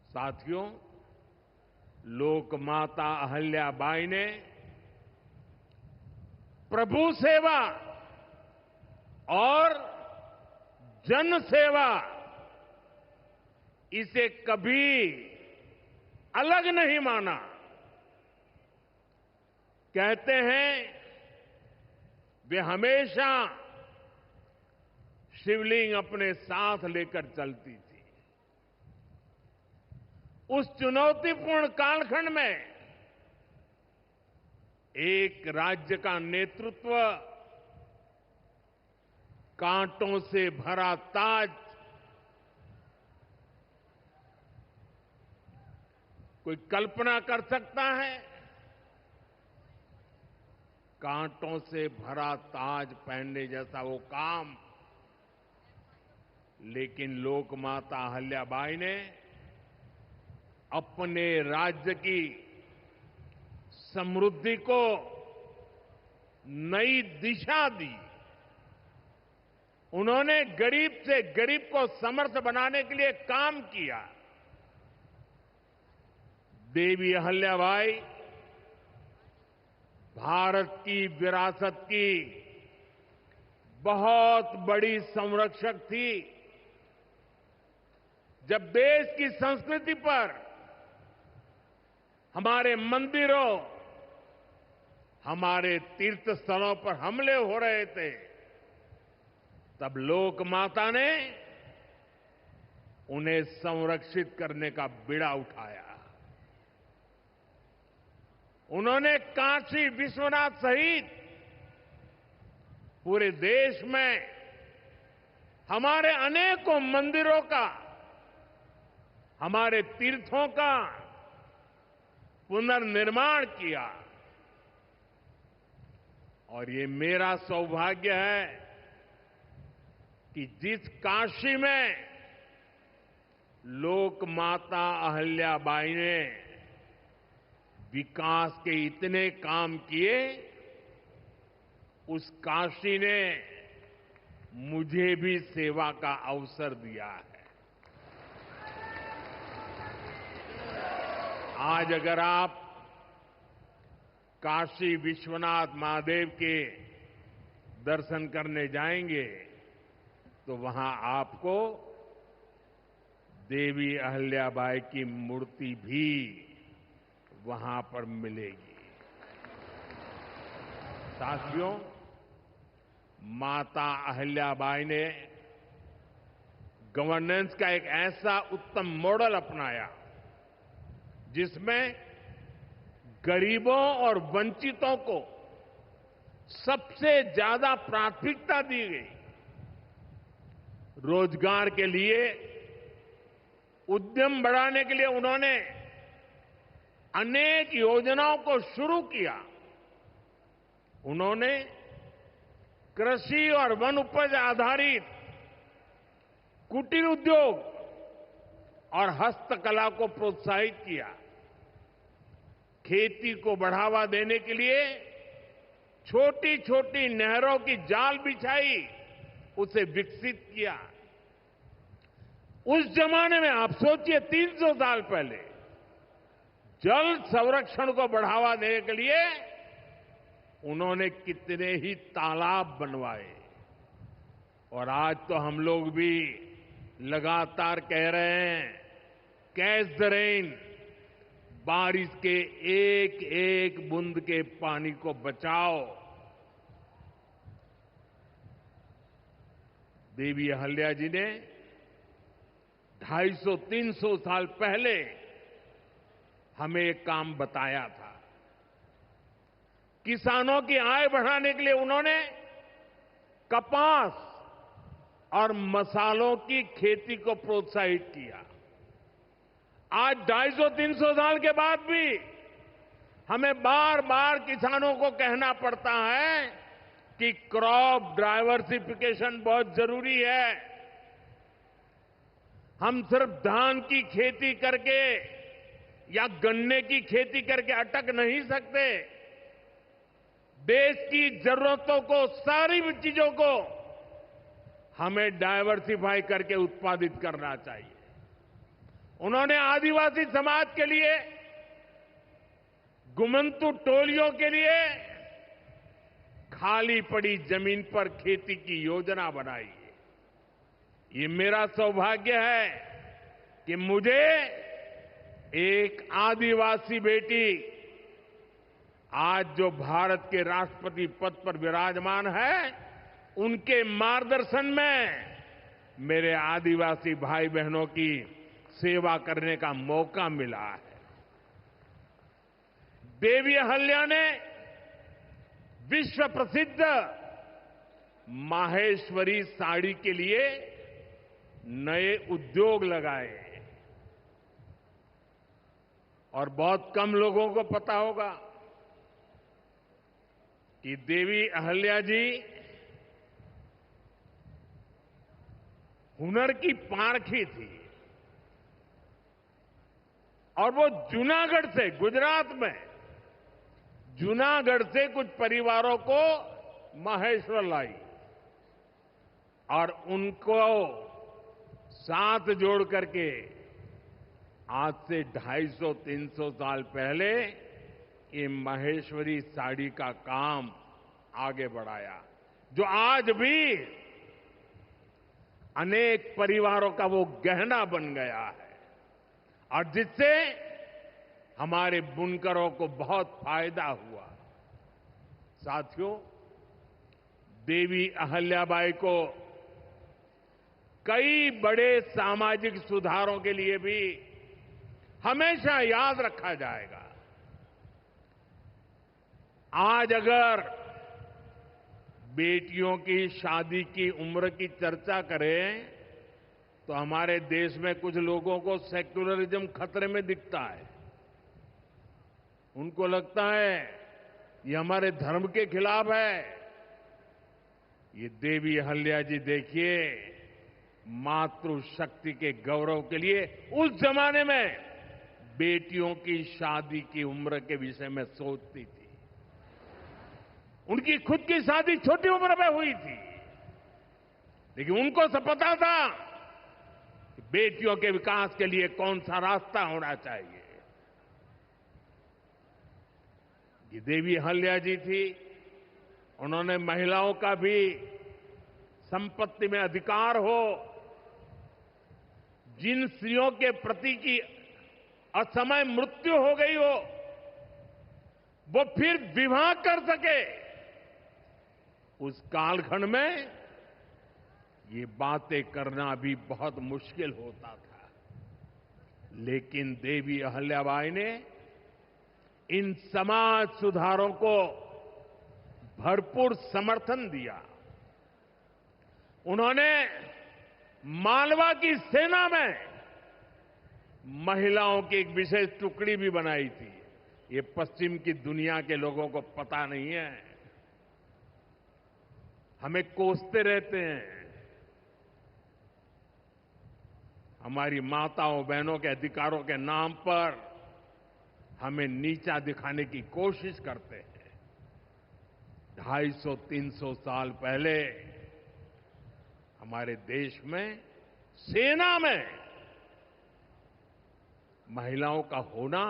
साथियों, लोकमाता अहिल्याबाई ने प्रभु सेवा और जन सेवा इसे कभी अलग नहीं माना। कहते हैं वे हमेशा शिवलिंग अपने साथ लेकर चलती थी। उस चुनौतीपूर्ण कालखंड में एक राज्य का नेतृत्व कांटों से भरा ताज कोई कल्पना कर सकता है? कांटों से भरा ताज पहनने जैसा वो काम, लेकिन लोकमाता अहिल्याबाई ने अपने राज्य की समृद्धि को नई दिशा दी। उन्होंने गरीब से गरीब को समर्थ बनाने के लिए काम किया। देवी अहिल्याबाई भारत की विरासत की बहुत बड़ी संरक्षक थी। जब देश की संस्कृति पर, हमारे मंदिरों, हमारे तीर्थ स्थलों पर हमले हो रहे थे, तब लोक माता ने उन्हें संरक्षित करने का बीड़ा उठाया। उन्होंने काशी विश्वनाथ सहित पूरे देश में हमारे अनेकों मंदिरों का, हमारे तीर्थों का पुनर्निर्माण किया। और ये मेरा सौभाग्य है कि जिस काशी में लोक माता अहिल्याबाई ने विकास के इतने काम किए, उस काशी ने मुझे भी सेवा का अवसर दिया है। आज अगर आप काशी विश्वनाथ महादेव के दर्शन करने जाएंगे तो वहां आपको देवी अहिल्याबाई की मूर्ति भी वहां पर मिलेगी। साथियों, माता अहिल्याबाई ने गवर्नेंस का एक ऐसा उत्तम मॉडल अपनाया जिसमें गरीबों और वंचितों को सबसे ज्यादा प्राथमिकता दी गई। रोजगार के लिए, उद्यम बढ़ाने के लिए उन्होंने अनेक योजनाओं को शुरू किया। उन्होंने कृषि और वन उपज आधारित कुटीर उद्योग और हस्तकला को प्रोत्साहित किया। खेती को बढ़ावा देने के लिए छोटी छोटी नहरों की जाल बिछाई, उसे विकसित किया। उस जमाने में आप सोचिए, 300 साल पहले जल संरक्षण को बढ़ावा देने के लिए उन्होंने कितने ही तालाब बनवाए। और आज तो हम लोग भी लगातार कह रहे हैं, कैच द रेन, बारिश के एक एक बूंद के पानी को बचाओ। देवी अहिल्या जी ने 250-300 साल पहले हमें एक काम बताया था। किसानों की आय बढ़ाने के लिए उन्होंने कपास और मसालों की खेती को प्रोत्साहित किया। आज 250-300 साल के बाद भी हमें बार बार किसानों को कहना पड़ता है कि क्रॉप डाइवर्सिफिकेशन बहुत जरूरी है। हम सिर्फ धान की खेती करके या गन्ने की खेती करके अटक नहीं सकते। देश की जरूरतों को, सारी चीजों को हमें डाइवर्सिफाई करके उत्पादित करना चाहिए। उन्होंने आदिवासी समाज के लिए, गुमंतु टोलियों के लिए खाली पड़ी जमीन पर खेती की योजना बनाई है। ये मेरा सौभाग्य है कि मुझे एक आदिवासी बेटी, आज जो भारत के राष्ट्रपति पद पर विराजमान है, उनके मार्गदर्शन में मेरे आदिवासी भाई बहनों की सेवा करने का मौका मिला है। देवी अहल्या ने विश्व प्रसिद्ध माहेश्वरी साड़ी के लिए नए उद्योग लगाए और बहुत कम लोगों को पता होगा कि देवी अहल्या जी हुनर की पारखी थी और वो जूनागढ़ से, गुजरात में जूनागढ़ से कुछ परिवारों को माहेश्वर लाई और उनको साथ जोड़ करके आज से 250-300 साल पहले ये माहेश्वरी साड़ी का काम आगे बढ़ाया, जो आज भी अनेक परिवारों का वो गहना बन गया है और जिससे हमारे बुनकरों को बहुत फायदा हुआ। साथियों, देवी अहल्याबाई को कई बड़े सामाजिक सुधारों के लिए भी हमेशा याद रखा जाएगा। आज अगर बेटियों की शादी की उम्र की चर्चा करें तो हमारे देश में कुछ लोगों को सेक्युलरिज्म खतरे में दिखता है। उनको लगता है ये हमारे धर्म के खिलाफ है। ये देवी अहल्या जी देखिए, मातृशक्ति के गौरव के लिए उस जमाने में बेटियों की शादी की उम्र के विषय में सोचती थी। उनकी खुद की शादी छोटी उम्र में हुई थी, लेकिन उनको सब पता था कि बेटियों के विकास के लिए कौन सा रास्ता होना चाहिए। ये देवी अहल्या जी थी, उन्होंने महिलाओं का भी संपत्ति में अधिकार हो, जिन स्त्रियों के प्रति की असमय मृत्यु हो गई हो वो फिर विवाह कर सके। उस कालखंड में ये बातें करना भी बहुत मुश्किल होता था, लेकिन देवी अहल्याबाई ने इन समाज सुधारों को भरपूर समर्थन दिया। उन्होंने मालवा की सेना में महिलाओं की एक विशेष टुकड़ी भी बनाई थी। ये पश्चिम की दुनिया के लोगों को पता नहीं है, हमें कोसते रहते हैं। हमारी माताओं बहनों के अधिकारों के नाम पर हमें नीचा दिखाने की कोशिश करते हैं। 250-300 साल पहले हमारे देश में सेना में महिलाओं का होना,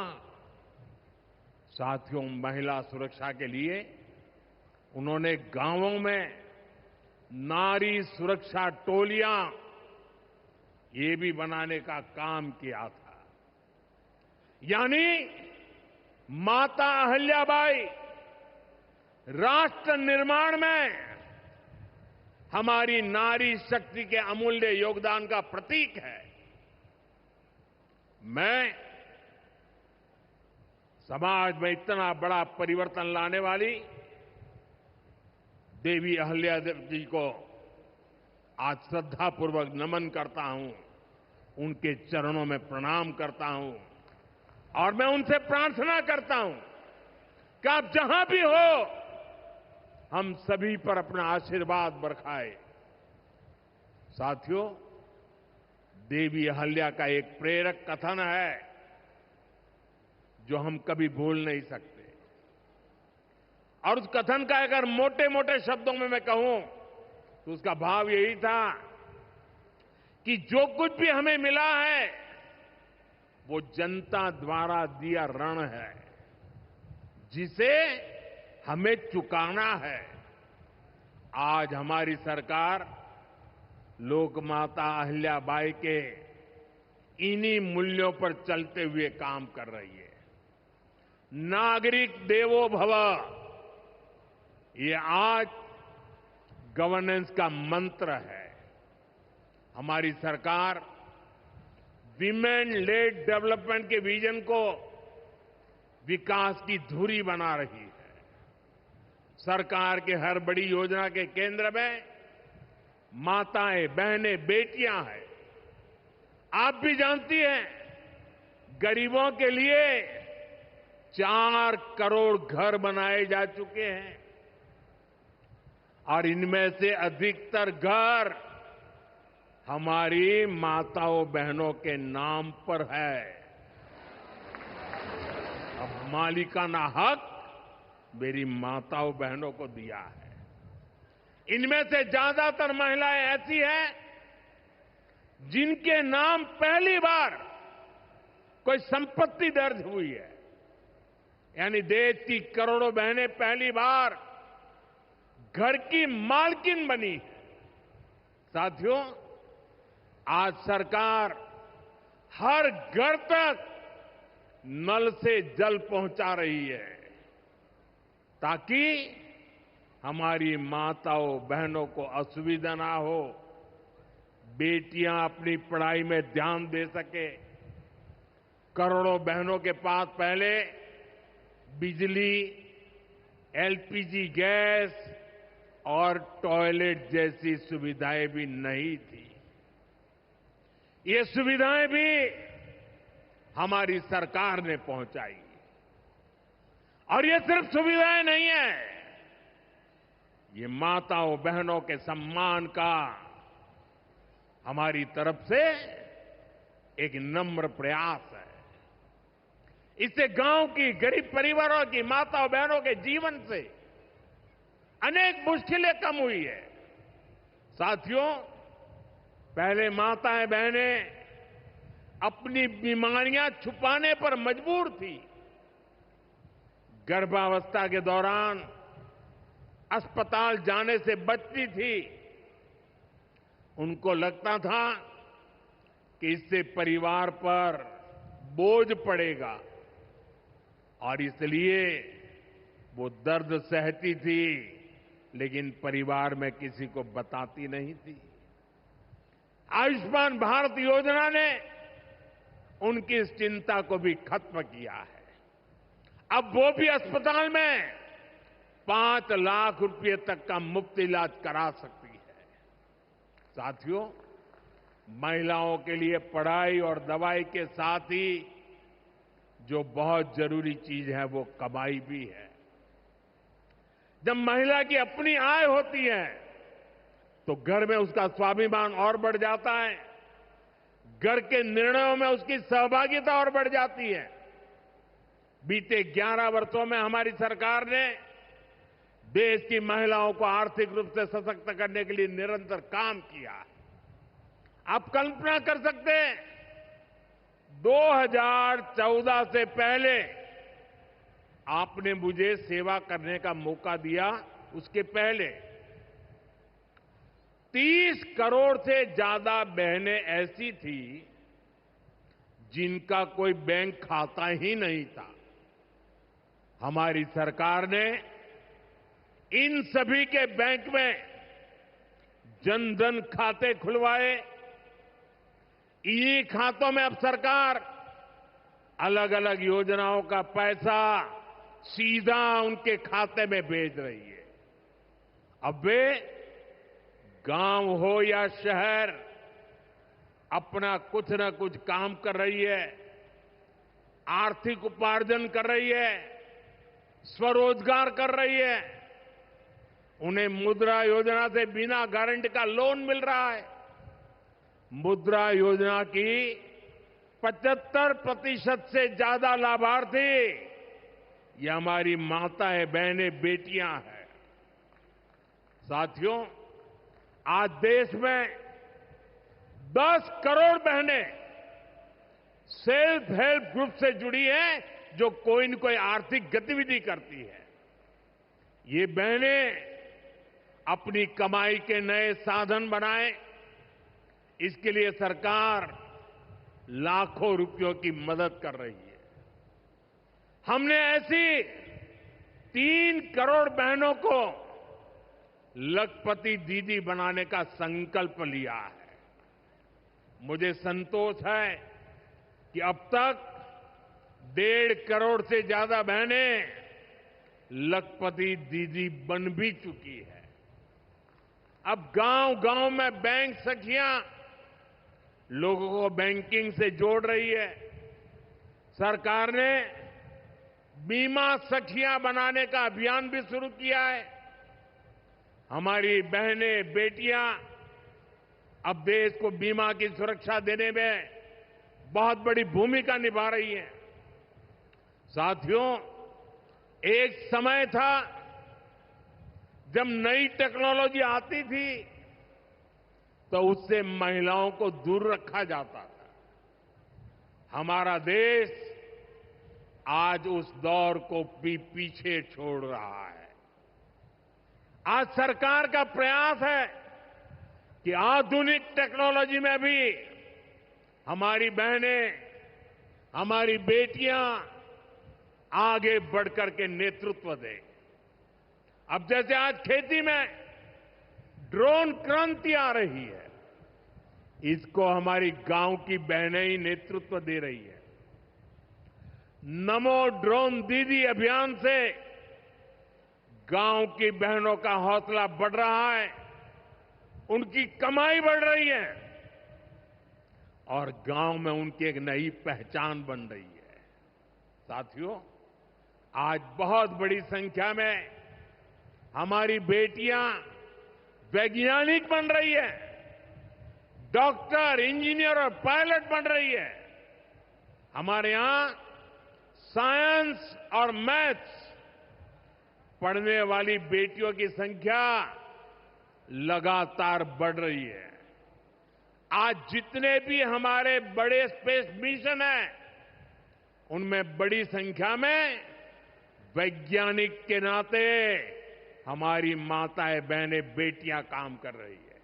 साथियों, महिला सुरक्षा के लिए उन्होंने गांवों में नारी सुरक्षा टोलियां ये भी बनाने का काम किया था। यानी माता अहल्याबाई राष्ट्र निर्माण में हमारी नारी शक्ति के अमूल्य योगदान का प्रतीक है। मैं समाज में इतना बड़ा परिवर्तन लाने वाली देवी अहल्या जी को आज श्रद्धापूर्वक नमन करता हूं, उनके चरणों में प्रणाम करता हूं और मैं उनसे प्रार्थना करता हूं कि आप जहां भी हो हम सभी पर अपना आशीर्वाद बरसाए। साथियों, देवी अहल्या का एक प्रेरक कथन है जो हम कभी भूल नहीं सकते। और उस कथन का अगर मोटे मोटे शब्दों में मैं कहूं तो उसका भाव यही था कि जो कुछ भी हमें मिला है वो जनता द्वारा दिया ऋण है जिसे हमें चुकाना है। आज हमारी सरकार लोकमाता अहिल्याबाई के इन्हीं मूल्यों पर चलते हुए काम कर रही है। नागरिक देवो भव, ये आज गवर्नेंस का मंत्र है। हमारी सरकार विमेन लेड डेवलपमेंट के विजन को विकास की धुरी बना रही है। सरकार के हर बड़ी योजना के केंद्र में माताएं, बहनें, बेटियां हैं। आप भी जानती हैं, गरीबों के लिए 4 करोड़ घर बनाए जा चुके हैं और इनमें से अधिकतर घर हमारी माताओं बहनों के नाम पर है। अब मालिकाना हक मेरी माताओं बहनों को दिया है। इनमें से ज्यादातर महिलाएं ऐसी हैं जिनके नाम पहली बार कोई संपत्ति दर्ज हुई है, यानी देश की करोड़ों बहनें पहली बार घर की मालकिन बनी है। साथियों, आज सरकार हर घर तक नल से जल पहुंचा रही है ताकि हमारी माताओं बहनों को असुविधा ना हो, बेटियां अपनी पढ़ाई में ध्यान दे सके। करोड़ों बहनों के पास पहले बिजली, एलपीजी गैस और टॉयलेट जैसी सुविधाएं भी नहीं थी। ये सुविधाएं भी हमारी सरकार ने पहुंचाई। और ये सिर्फ सुविधाएं नहीं है, ये माताओं बहनों के सम्मान का हमारी तरफ से एक नम्र प्रयास है। इससे गांव की गरीब परिवारों की माताओं बहनों के जीवन से अनेक मुश्किलें कम हुई है। साथियों, पहले माताएं बहनें अपनी बीमारियां छुपाने पर मजबूर थी। गर्भावस्था के दौरान अस्पताल जाने से बचती थी। उनको लगता था कि इससे परिवार पर बोझ पड़ेगा और इसलिए वो दर्द सहती थी, लेकिन परिवार में किसी को बताती नहीं थी। आयुष्मान भारत योजना ने उनकी इस चिंता को भी खत्म किया है। अब वो भी अस्पताल में 5 लाख रुपए तक का मुफ्त इलाज करा सकती है। साथियों, महिलाओं के लिए पढ़ाई और दवाई के साथ ही जो बहुत जरूरी चीज है वो कमाई भी है। जब महिला की अपनी आय होती है तो घर में उसका स्वाभिमान और बढ़ जाता है, घर के निर्णयों में उसकी सहभागिता और बढ़ जाती है। बीते 11 वर्षों में हमारी सरकार ने देश की महिलाओं को आर्थिक रूप से सशक्त करने के लिए निरंतर काम किया है। आप कल्पना कर सकते हैं, 2014 से पहले आपने मुझे सेवा करने का मौका दिया, उसके पहले 30 करोड़ से ज्यादा बहनें ऐसी थी जिनका कोई बैंक खाता ही नहीं था। हमारी सरकार ने इन सभी के बैंक में जन-धन खाते खुलवाए। इन्हीं खातों में अब सरकार अलग अलग योजनाओं का पैसा सीधा उनके खाते में भेज रही है। अब वे गांव हो या शहर, अपना कुछ न कुछ काम कर रही है, आर्थिक उपार्जन कर रही है, स्वरोजगार कर रही है। उन्हें मुद्रा योजना से बिना गारंटी का लोन मिल रहा है। मुद्रा योजना की 75% से ज्यादा लाभार्थी ये हमारी माताएं, बहनें, बेटियां हैं। साथियों, आज देश में 10 करोड़ बहनें सेल्फ हेल्प ग्रुप से जुड़ी हैं, जो कोई न कोई आर्थिक गतिविधि करती है। ये बहनें अपनी कमाई के नए साधन बनाएं, इसके लिए सरकार लाखों रुपयों की मदद कर रही है। हमने ऐसी 3 करोड़ बहनों को लखपति दीदी बनाने का संकल्प लिया है। मुझे संतोष है कि अब तक 1.5 करोड़ से ज्यादा बहनें लखपति दीदी बन भी चुकी है। अब गांव-गांव में बैंक सखियां लोगों को बैंकिंग से जोड़ रही है। सरकार ने बीमा सखियां बनाने का अभियान भी शुरू किया है। हमारी बहनें, बेटियां अब देश को बीमा की सुरक्षा देने में बहुत बड़ी भूमिका निभा रही हैं। साथियों, एक समय था जब नई टेक्नोलॉजी आती थी तो उससे महिलाओं को दूर रखा जाता था। हमारा देश आज उस दौर को भी पीछे छोड़ रहा है। आज सरकार का प्रयास है कि आधुनिक टेक्नोलॉजी में भी हमारी बहनें, हमारी बेटियां आगे बढ़कर के नेतृत्व दें। अब जैसे आज खेती में ड्रोन क्रांति आ रही है, इसको हमारी गांव की बहनें ही नेतृत्व दे रही है। नमो ड्रोन दीदी अभियान से गांव की बहनों का हौसला बढ़ रहा है, उनकी कमाई बढ़ रही है और गांव में उनकी एक नई पहचान बन रही है। साथियों, आज बहुत बड़ी संख्या में हमारी बेटियां वैज्ञानिक बन रही है, डॉक्टर, इंजीनियर और पायलट बन रही है। हमारे यहां साइंस और मैथ्स पढ़ने वाली बेटियों की संख्या लगातार बढ़ रही है। आज जितने भी हमारे बड़े स्पेस मिशन हैं, उनमें बड़ी संख्या में वैज्ञानिक के नाते हमारी माताएं, बहनें, बेटियां काम कर रही है।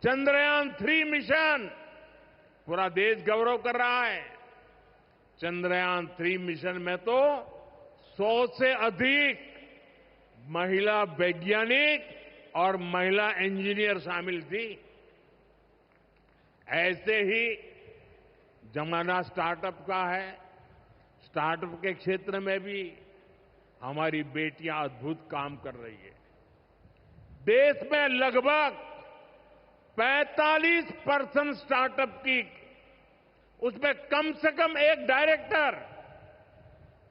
चंद्रयान 3 मिशन पूरा देश गौरव कर रहा है। चंद्रयान 3 मिशन में तो 100 से अधिक महिला वैज्ञानिक और महिला इंजीनियर शामिल थी। ऐसे ही जमाना स्टार्टअप का है। स्टार्टअप के क्षेत्र में भी हमारी बेटियां अद्भुत काम कर रही है। देश में लगभग 45% स्टार्टअप की, उसमें कम से कम एक डायरेक्टर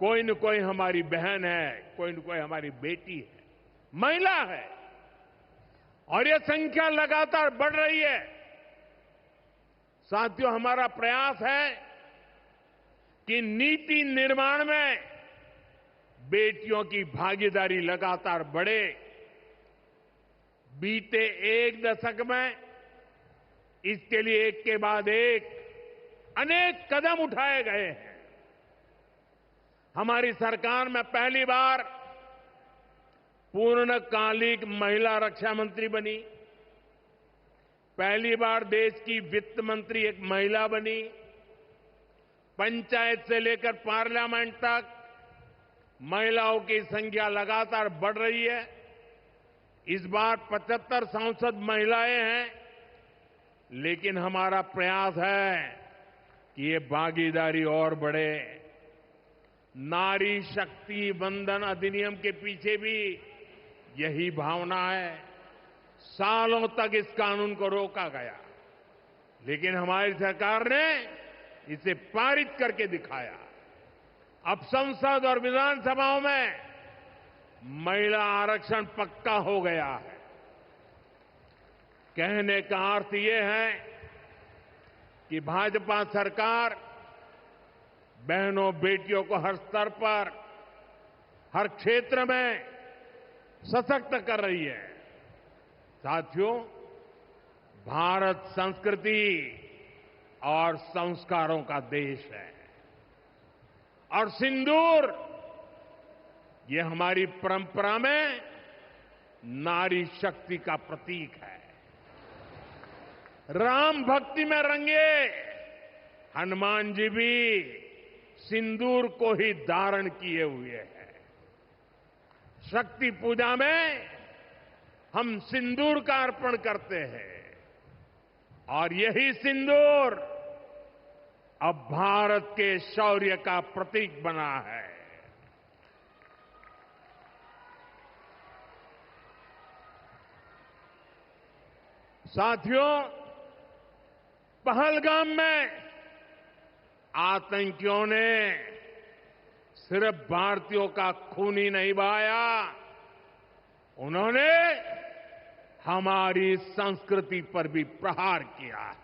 कोई न कोई हमारी बहन है, कोई न कोई हमारी बेटी है, महिला है। और ये संख्या लगातार बढ़ रही है। साथियों, हमारा प्रयास है कि नीति निर्माण में बेटियों की भागीदारी लगातार बढ़े। बीते 1 दशक में इसके लिए एक के बाद एक अनेक कदम उठाए गए हैं। हमारी सरकार में पहली बार पूर्णकालिक महिला रक्षा मंत्री बनी। पहली बार देश की वित्त मंत्री एक महिला बनी। पंचायत से लेकर पार्लियामेंट तक महिलाओं की संख्या लगातार बढ़ रही है। इस बार 75 सांसद महिलाएं हैं, लेकिन हमारा प्रयास है कि ये भागीदारी और बढ़े। नारी शक्ति वंदन अधिनियम के पीछे भी यही भावना है। सालों तक इस कानून को रोका गया, लेकिन हमारी सरकार ने इसे पारित करके दिखाया। अब संसद और विधानसभाओं में महिला आरक्षण पक्का हो गया है। कहने का अर्थ ये है कि भाजपा सरकार बहनों बेटियों को हर स्तर पर, हर क्षेत्र में सशक्त कर रही है। साथियों, भारत संस्कृति और संस्कारों का देश है और सिंदूर ये हमारी परंपरा में नारी शक्ति का प्रतीक है। राम भक्ति में रंगे हनुमान जी भी सिंदूर को ही धारण किए हुए हैं। शक्ति पूजा में हम सिंदूर का अर्पण करते हैं और यही सिंदूर अब भारत के शौर्य का प्रतीक बना है। साथियों, पहलगाम में आतंकियों ने सिर्फ भारतीयों का खून ही नहीं बहाया, उन्होंने हमारी संस्कृति पर भी प्रहार किया है।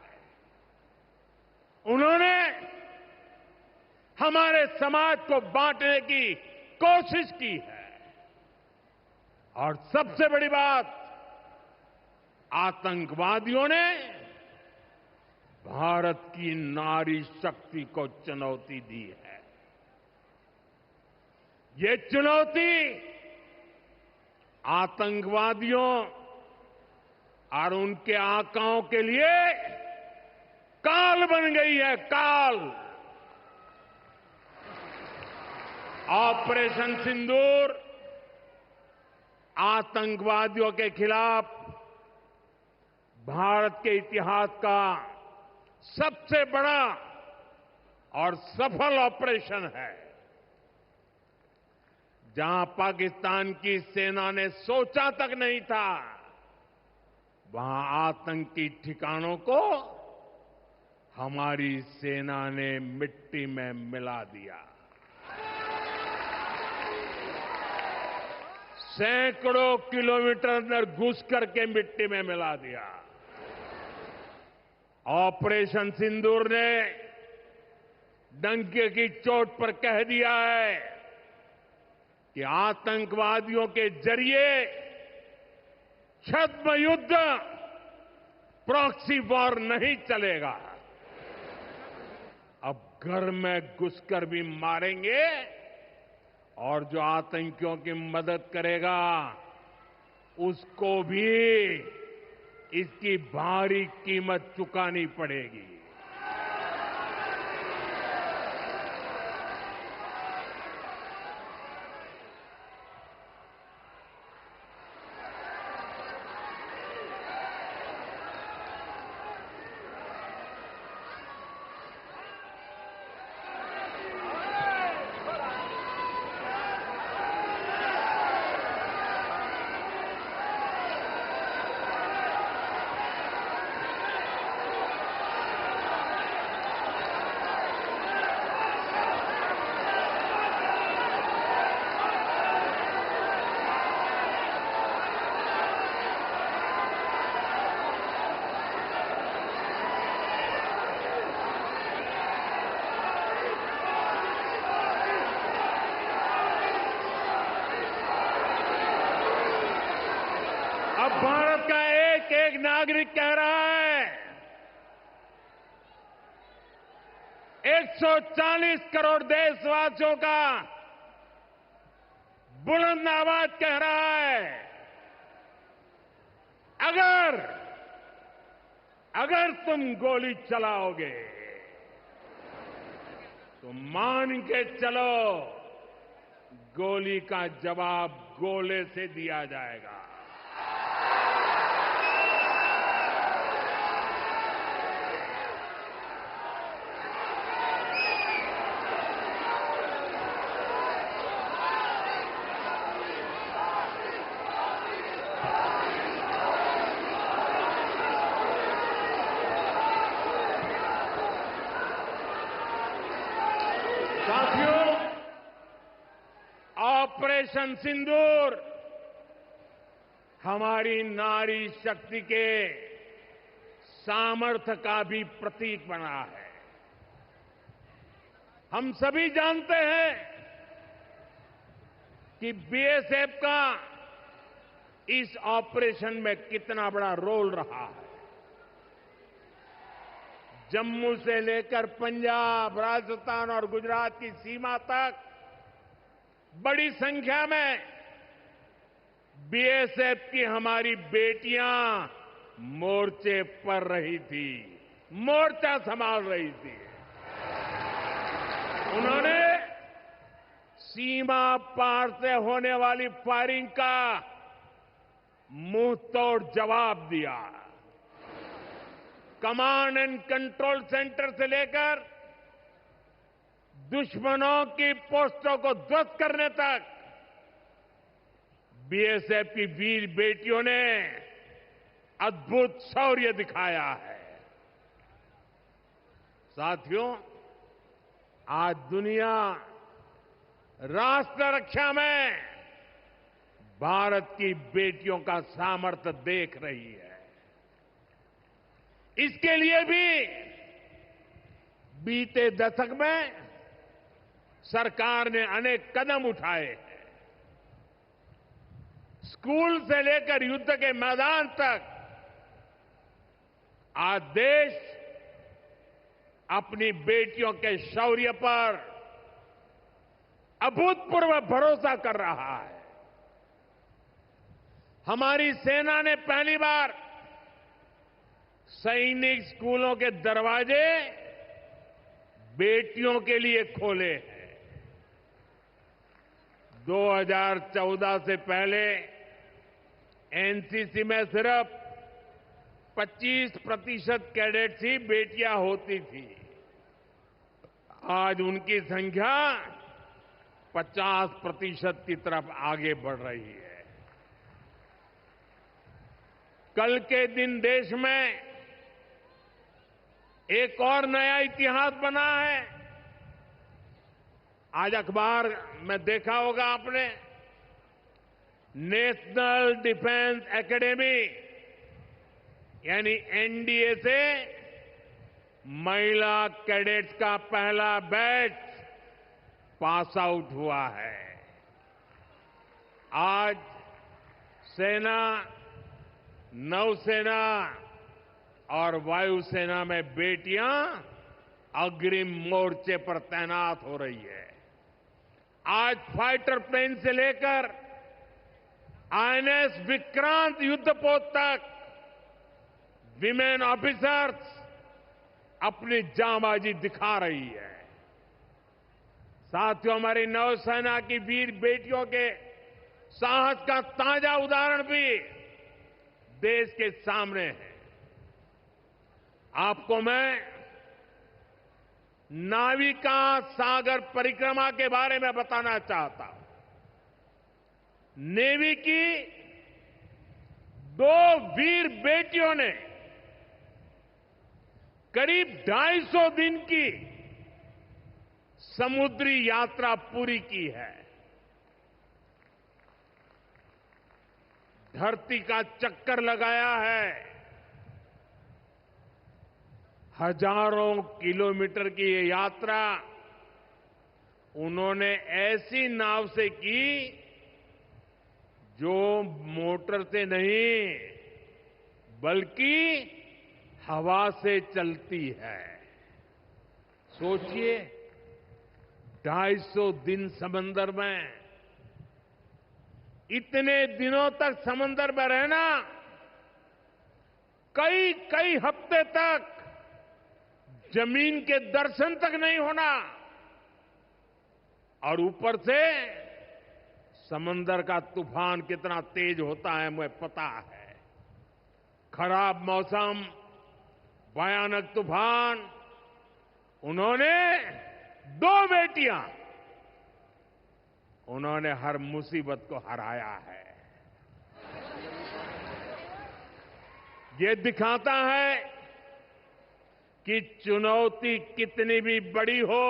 उन्होंने हमारे समाज को बांटने की कोशिश की है और सबसे बड़ी बात, आतंकवादियों ने भारत की नारी शक्ति को चुनौती दी है। ये चुनौती आतंकवादियों और उनके आकाओं के लिए काल बन गई है, काल। ऑपरेशन सिंदूर आतंकवादियों के खिलाफ भारत के इतिहास का सबसे बड़ा और सफल ऑपरेशन है। जहां पाकिस्तान की सेना ने सोचा तक नहीं था, वहां आतंकी ठिकानों को हमारी सेना ने मिट्टी में मिला दिया। सैकड़ों किलोमीटर अंदर घुस करके मिट्टी में मिला दिया। ऑपरेशन सिंदूर ने डंके की चोट पर कह दिया है कि आतंकवादियों के जरिए छद्म युद्ध, प्रॉक्सी वॉर नहीं चलेगा। अब घर में घुसकर भी मारेंगे और जो आतंकियों की मदद करेगा उसको भी इसकी भारी कीमत चुकानी पड़ेगी। अब भारत का एक एक नागरिक कह रहा है, 140 करोड़ देशवासियों का बुलंद आवाज कह रहा है, अगर तुम गोली चलाओगे तो मान के चलो, गोली का जवाब गोले से दिया जाएगा। ऑपरेशन सिंदूर हमारी नारी शक्ति के सामर्थ्य का भी प्रतीक बना है। हम सभी जानते हैं कि बीएसएफ का इस ऑपरेशन में कितना बड़ा रोल रहा है। जम्मू से लेकर पंजाब, राजस्थान और गुजरात की सीमा तक बड़ी संख्या में बीएसएफ की हमारी बेटियां मोर्चे पर रही थी, मोर्चा संभाल रही थी। उन्होंने सीमा पार से होने वाली फायरिंग का मुंह तोड़ जवाब दिया। कमांड एंड कंट्रोल सेंटर से लेकर दुश्मनों की पोस्टों को ध्वस्त करने तक बीएसएफ की वीर बेटियों ने अद्भुत शौर्य दिखाया है। साथियों, आज दुनिया राष्ट्र रक्षा में भारत की बेटियों का सामर्थ्य देख रही है। इसके लिए भी बीते दशक में सरकार ने अनेक कदम उठाए हैं। स्कूल से लेकर युद्ध के मैदान तक आज देश अपनी बेटियों के शौर्य पर अभूतपूर्व भरोसा कर रहा है। हमारी सेना ने पहली बार सैनिक स्कूलों के दरवाजे बेटियों के लिए खोले हैं। 2014 से पहले एनसीसी में सिर्फ 25% कैडेट्स ही बेटियां होती थी। आज उनकी संख्या 50% की तरफ आगे बढ़ रही है। कल के दिन देश में एक और नया इतिहास बना है। आज अखबार में देखा होगा आपने, नेशनल डिफेंस एकेडमी यानी एनडीए से महिला कैडेट्स का पहला बैच पास आउट हुआ है। आज सेना, नौसेना और वायुसेना में बेटियां अग्रिम मोर्चे पर तैनात हो रही है। आज फाइटर प्लेन से लेकर आईएनएस विक्रांत युद्धपोत तक विमेन ऑफिसर्स अपनी जांबाजी दिखा रही है। साथियों, हमारी नौसेना की वीर बेटियों के साहस का ताजा उदाहरण भी देश के सामने है। आपको मैं नाविका सागर परिक्रमा के बारे में बताना चाहता हूं। नेवी की 2 वीर बेटियों ने करीब 250 दिन की समुद्री यात्रा पूरी की है। धरती का चक्कर लगाया है। हजारों किलोमीटर की ये यात्रा उन्होंने ऐसी नाव से की जो मोटर से नहीं बल्कि हवा से चलती है। सोचिए, 250 दिन समंदर में, इतने दिनों तक समंदर में रहना, कई कई हफ्ते तक जमीन के दर्शन तक नहीं होना, और ऊपर से समंदर का तूफान कितना तेज होता है मुझे पता है। खराब मौसम, भयानक तूफान, उन्होंने 2 बेटियां, उन्होंने हर मुसीबत को हराया है। ये दिखाता है कि चुनौती कितनी भी बड़ी हो,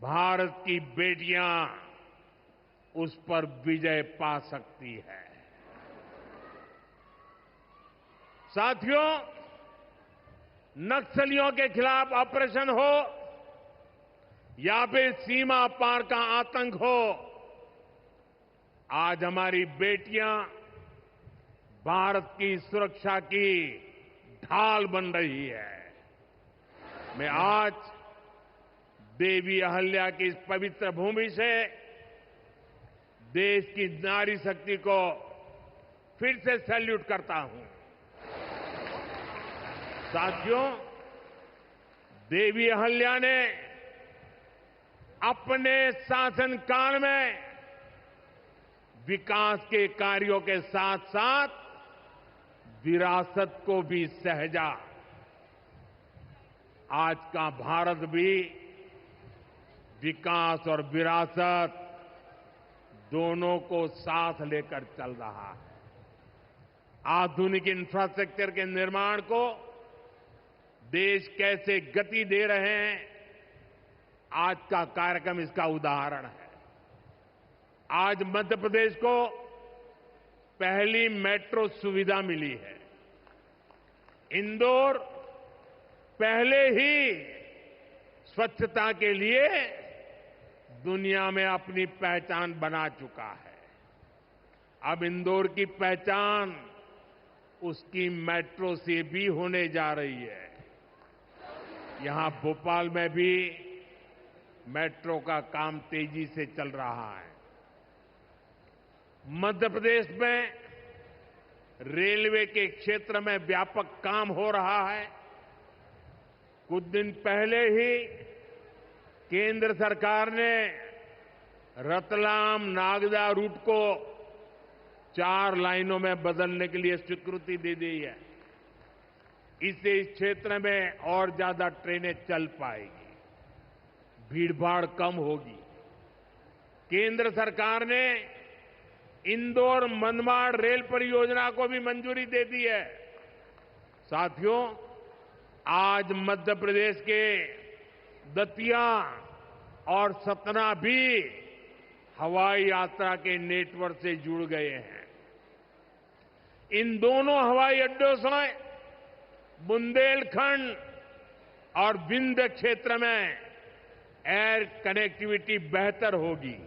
भारत की बेटियां उस पर विजय पा सकती है। साथियों, नक्सलियों के खिलाफ ऑपरेशन हो या फिर सीमा पार का आतंक हो, आज हमारी बेटियां भारत की सुरक्षा की ढाल बन रही है। मैं आज देवी अहल्या की इस पवित्र भूमि से देश की नारी शक्ति को फिर से सैल्यूट करता हूं। साथियों, देवी अहल्या ने अपने शासनकाल में विकास के कार्यों के साथ साथ विरासत को भी सहेजा। आज का भारत भी विकास और विरासत दोनों को साथ लेकर चल रहा है। आधुनिक इंफ्रास्ट्रक्चर के निर्माण को देश कैसे गति दे रहे हैं, आज का कार्यक्रम इसका उदाहरण है। आज मध्य प्रदेश को पहली मेट्रो सुविधा मिली है। इंदौर पहले ही स्वच्छता के लिए दुनिया में अपनी पहचान बना चुका है। अब इंदौर की पहचान उसकी मेट्रो से भी होने जा रही है। यहां भोपाल में भी मेट्रो का काम तेजी से चल रहा है। मध्य प्रदेश में रेलवे के क्षेत्र में व्यापक काम हो रहा है। कुछ दिन पहले ही केंद्र सरकार ने रतलाम नागदा रूट को 4 लाइनों में बदलने के लिए स्वीकृति दे दी है। इससे इस क्षेत्र में और ज्यादा ट्रेनें चल पाएगी, भीड़भाड़ कम होगी। केंद्र सरकार ने इंदौर मनमाड़ रेल परियोजना को भी मंजूरी दे दी है। साथियों, आज मध्य प्रदेश के दतिया और सतना भी हवाई यात्रा के नेटवर्क से जुड़ गए हैं। इन दोनों हवाई अड्डों से बुंदेलखंड और विंध्य क्षेत्र में एयर कनेक्टिविटी बेहतर होगी।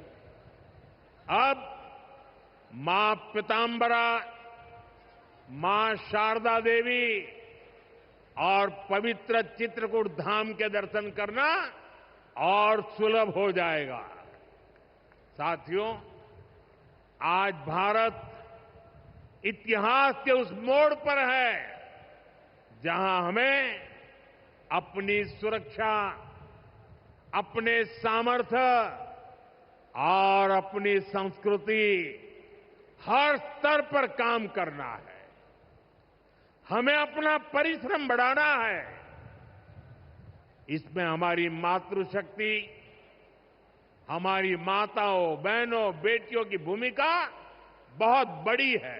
अब मां पीतांबरा, मां शारदा देवी और पवित्र चित्रकूट धाम के दर्शन करना और सुलभ हो जाएगा। साथियों, आज भारत इतिहास के उस मोड़ पर है जहां हमें अपनी सुरक्षा, अपने सामर्थ्य और अपनी संस्कृति हर स्तर पर काम करना है। हमें अपना परिश्रम बढ़ाना है। इसमें हमारी मातृशक्ति, हमारी माताओं, बहनों, बेटियों की भूमिका बहुत बड़ी है।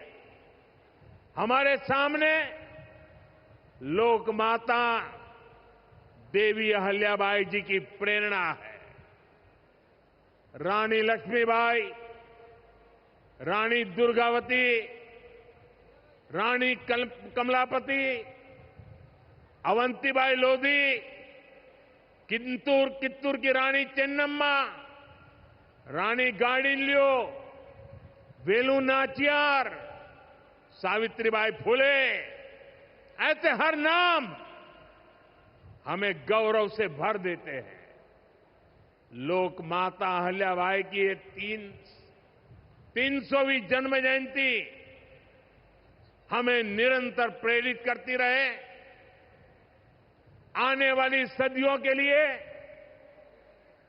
हमारे सामने लोक माता देवी अहल्याबाई जी की प्रेरणा है। रानी लक्ष्मीबाई, रानी दुर्गावती, रानी कमलापति, अवंतीबाई लोधी, कित्तूर की रानी चेन्नम्मा, रानी गाडिल्यो, वेलु नाचियार, सावित्रीबाई फुले, ऐसे हर नाम हमें गौरव से भर देते हैं। लोक माता अहल्याबाई की ये 300वीं जन्म जयंती हमें निरंतर प्रेरित करती रहे। आने वाली सदियों के लिए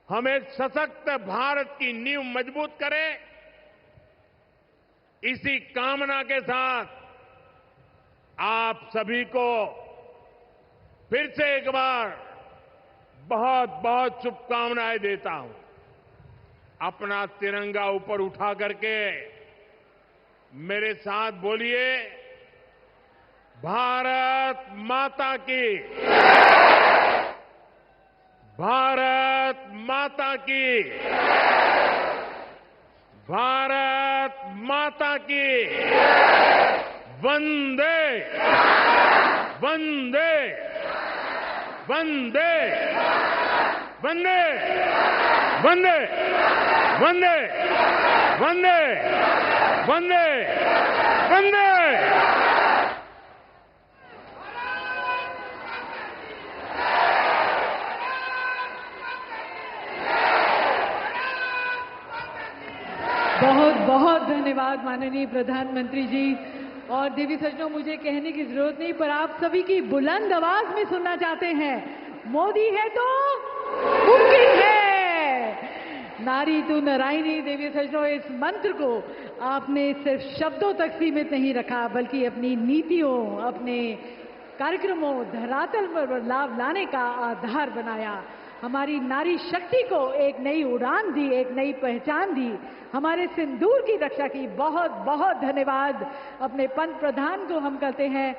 हम एक सशक्त भारत की नींव मजबूत करें। इसी कामना के साथ आप सभी को फिर से एक बार बहुत बहुत शुभकामनाएं देता हूं। अपना तिरंगा ऊपर उठा करके मेरे साथ बोलिए, भारत माता की, भारत भारत माता की, भारत माता की, वंदे वंदे वंदे वंदे वंदे वंदे वंदे वंदे वंदे। बहुत बहुत धन्यवाद माननीय प्रधानमंत्री जी। और देवी सज्जनों, मुझे कहने की जरूरत नहीं, पर आप सभी की बुलंद आवाज में सुनना चाहते हैं, मोदी है तो मुमकिन है। नारी तू नारायणी। देवी सज्जनों, इस मंत्र को आपने सिर्फ शब्दों तक सीमित नहीं रखा, बल्कि अपनी नीतियों, अपने कार्यक्रमों, धरातल पर बदलाव लाने का आधार बनाया। हमारी नारी शक्ति को एक नई उड़ान दी, एक नई पहचान दी, हमारे सिंदूर की रक्षा की। बहुत बहुत धन्यवाद। अपने पंत प्रधान को हम कहते हैं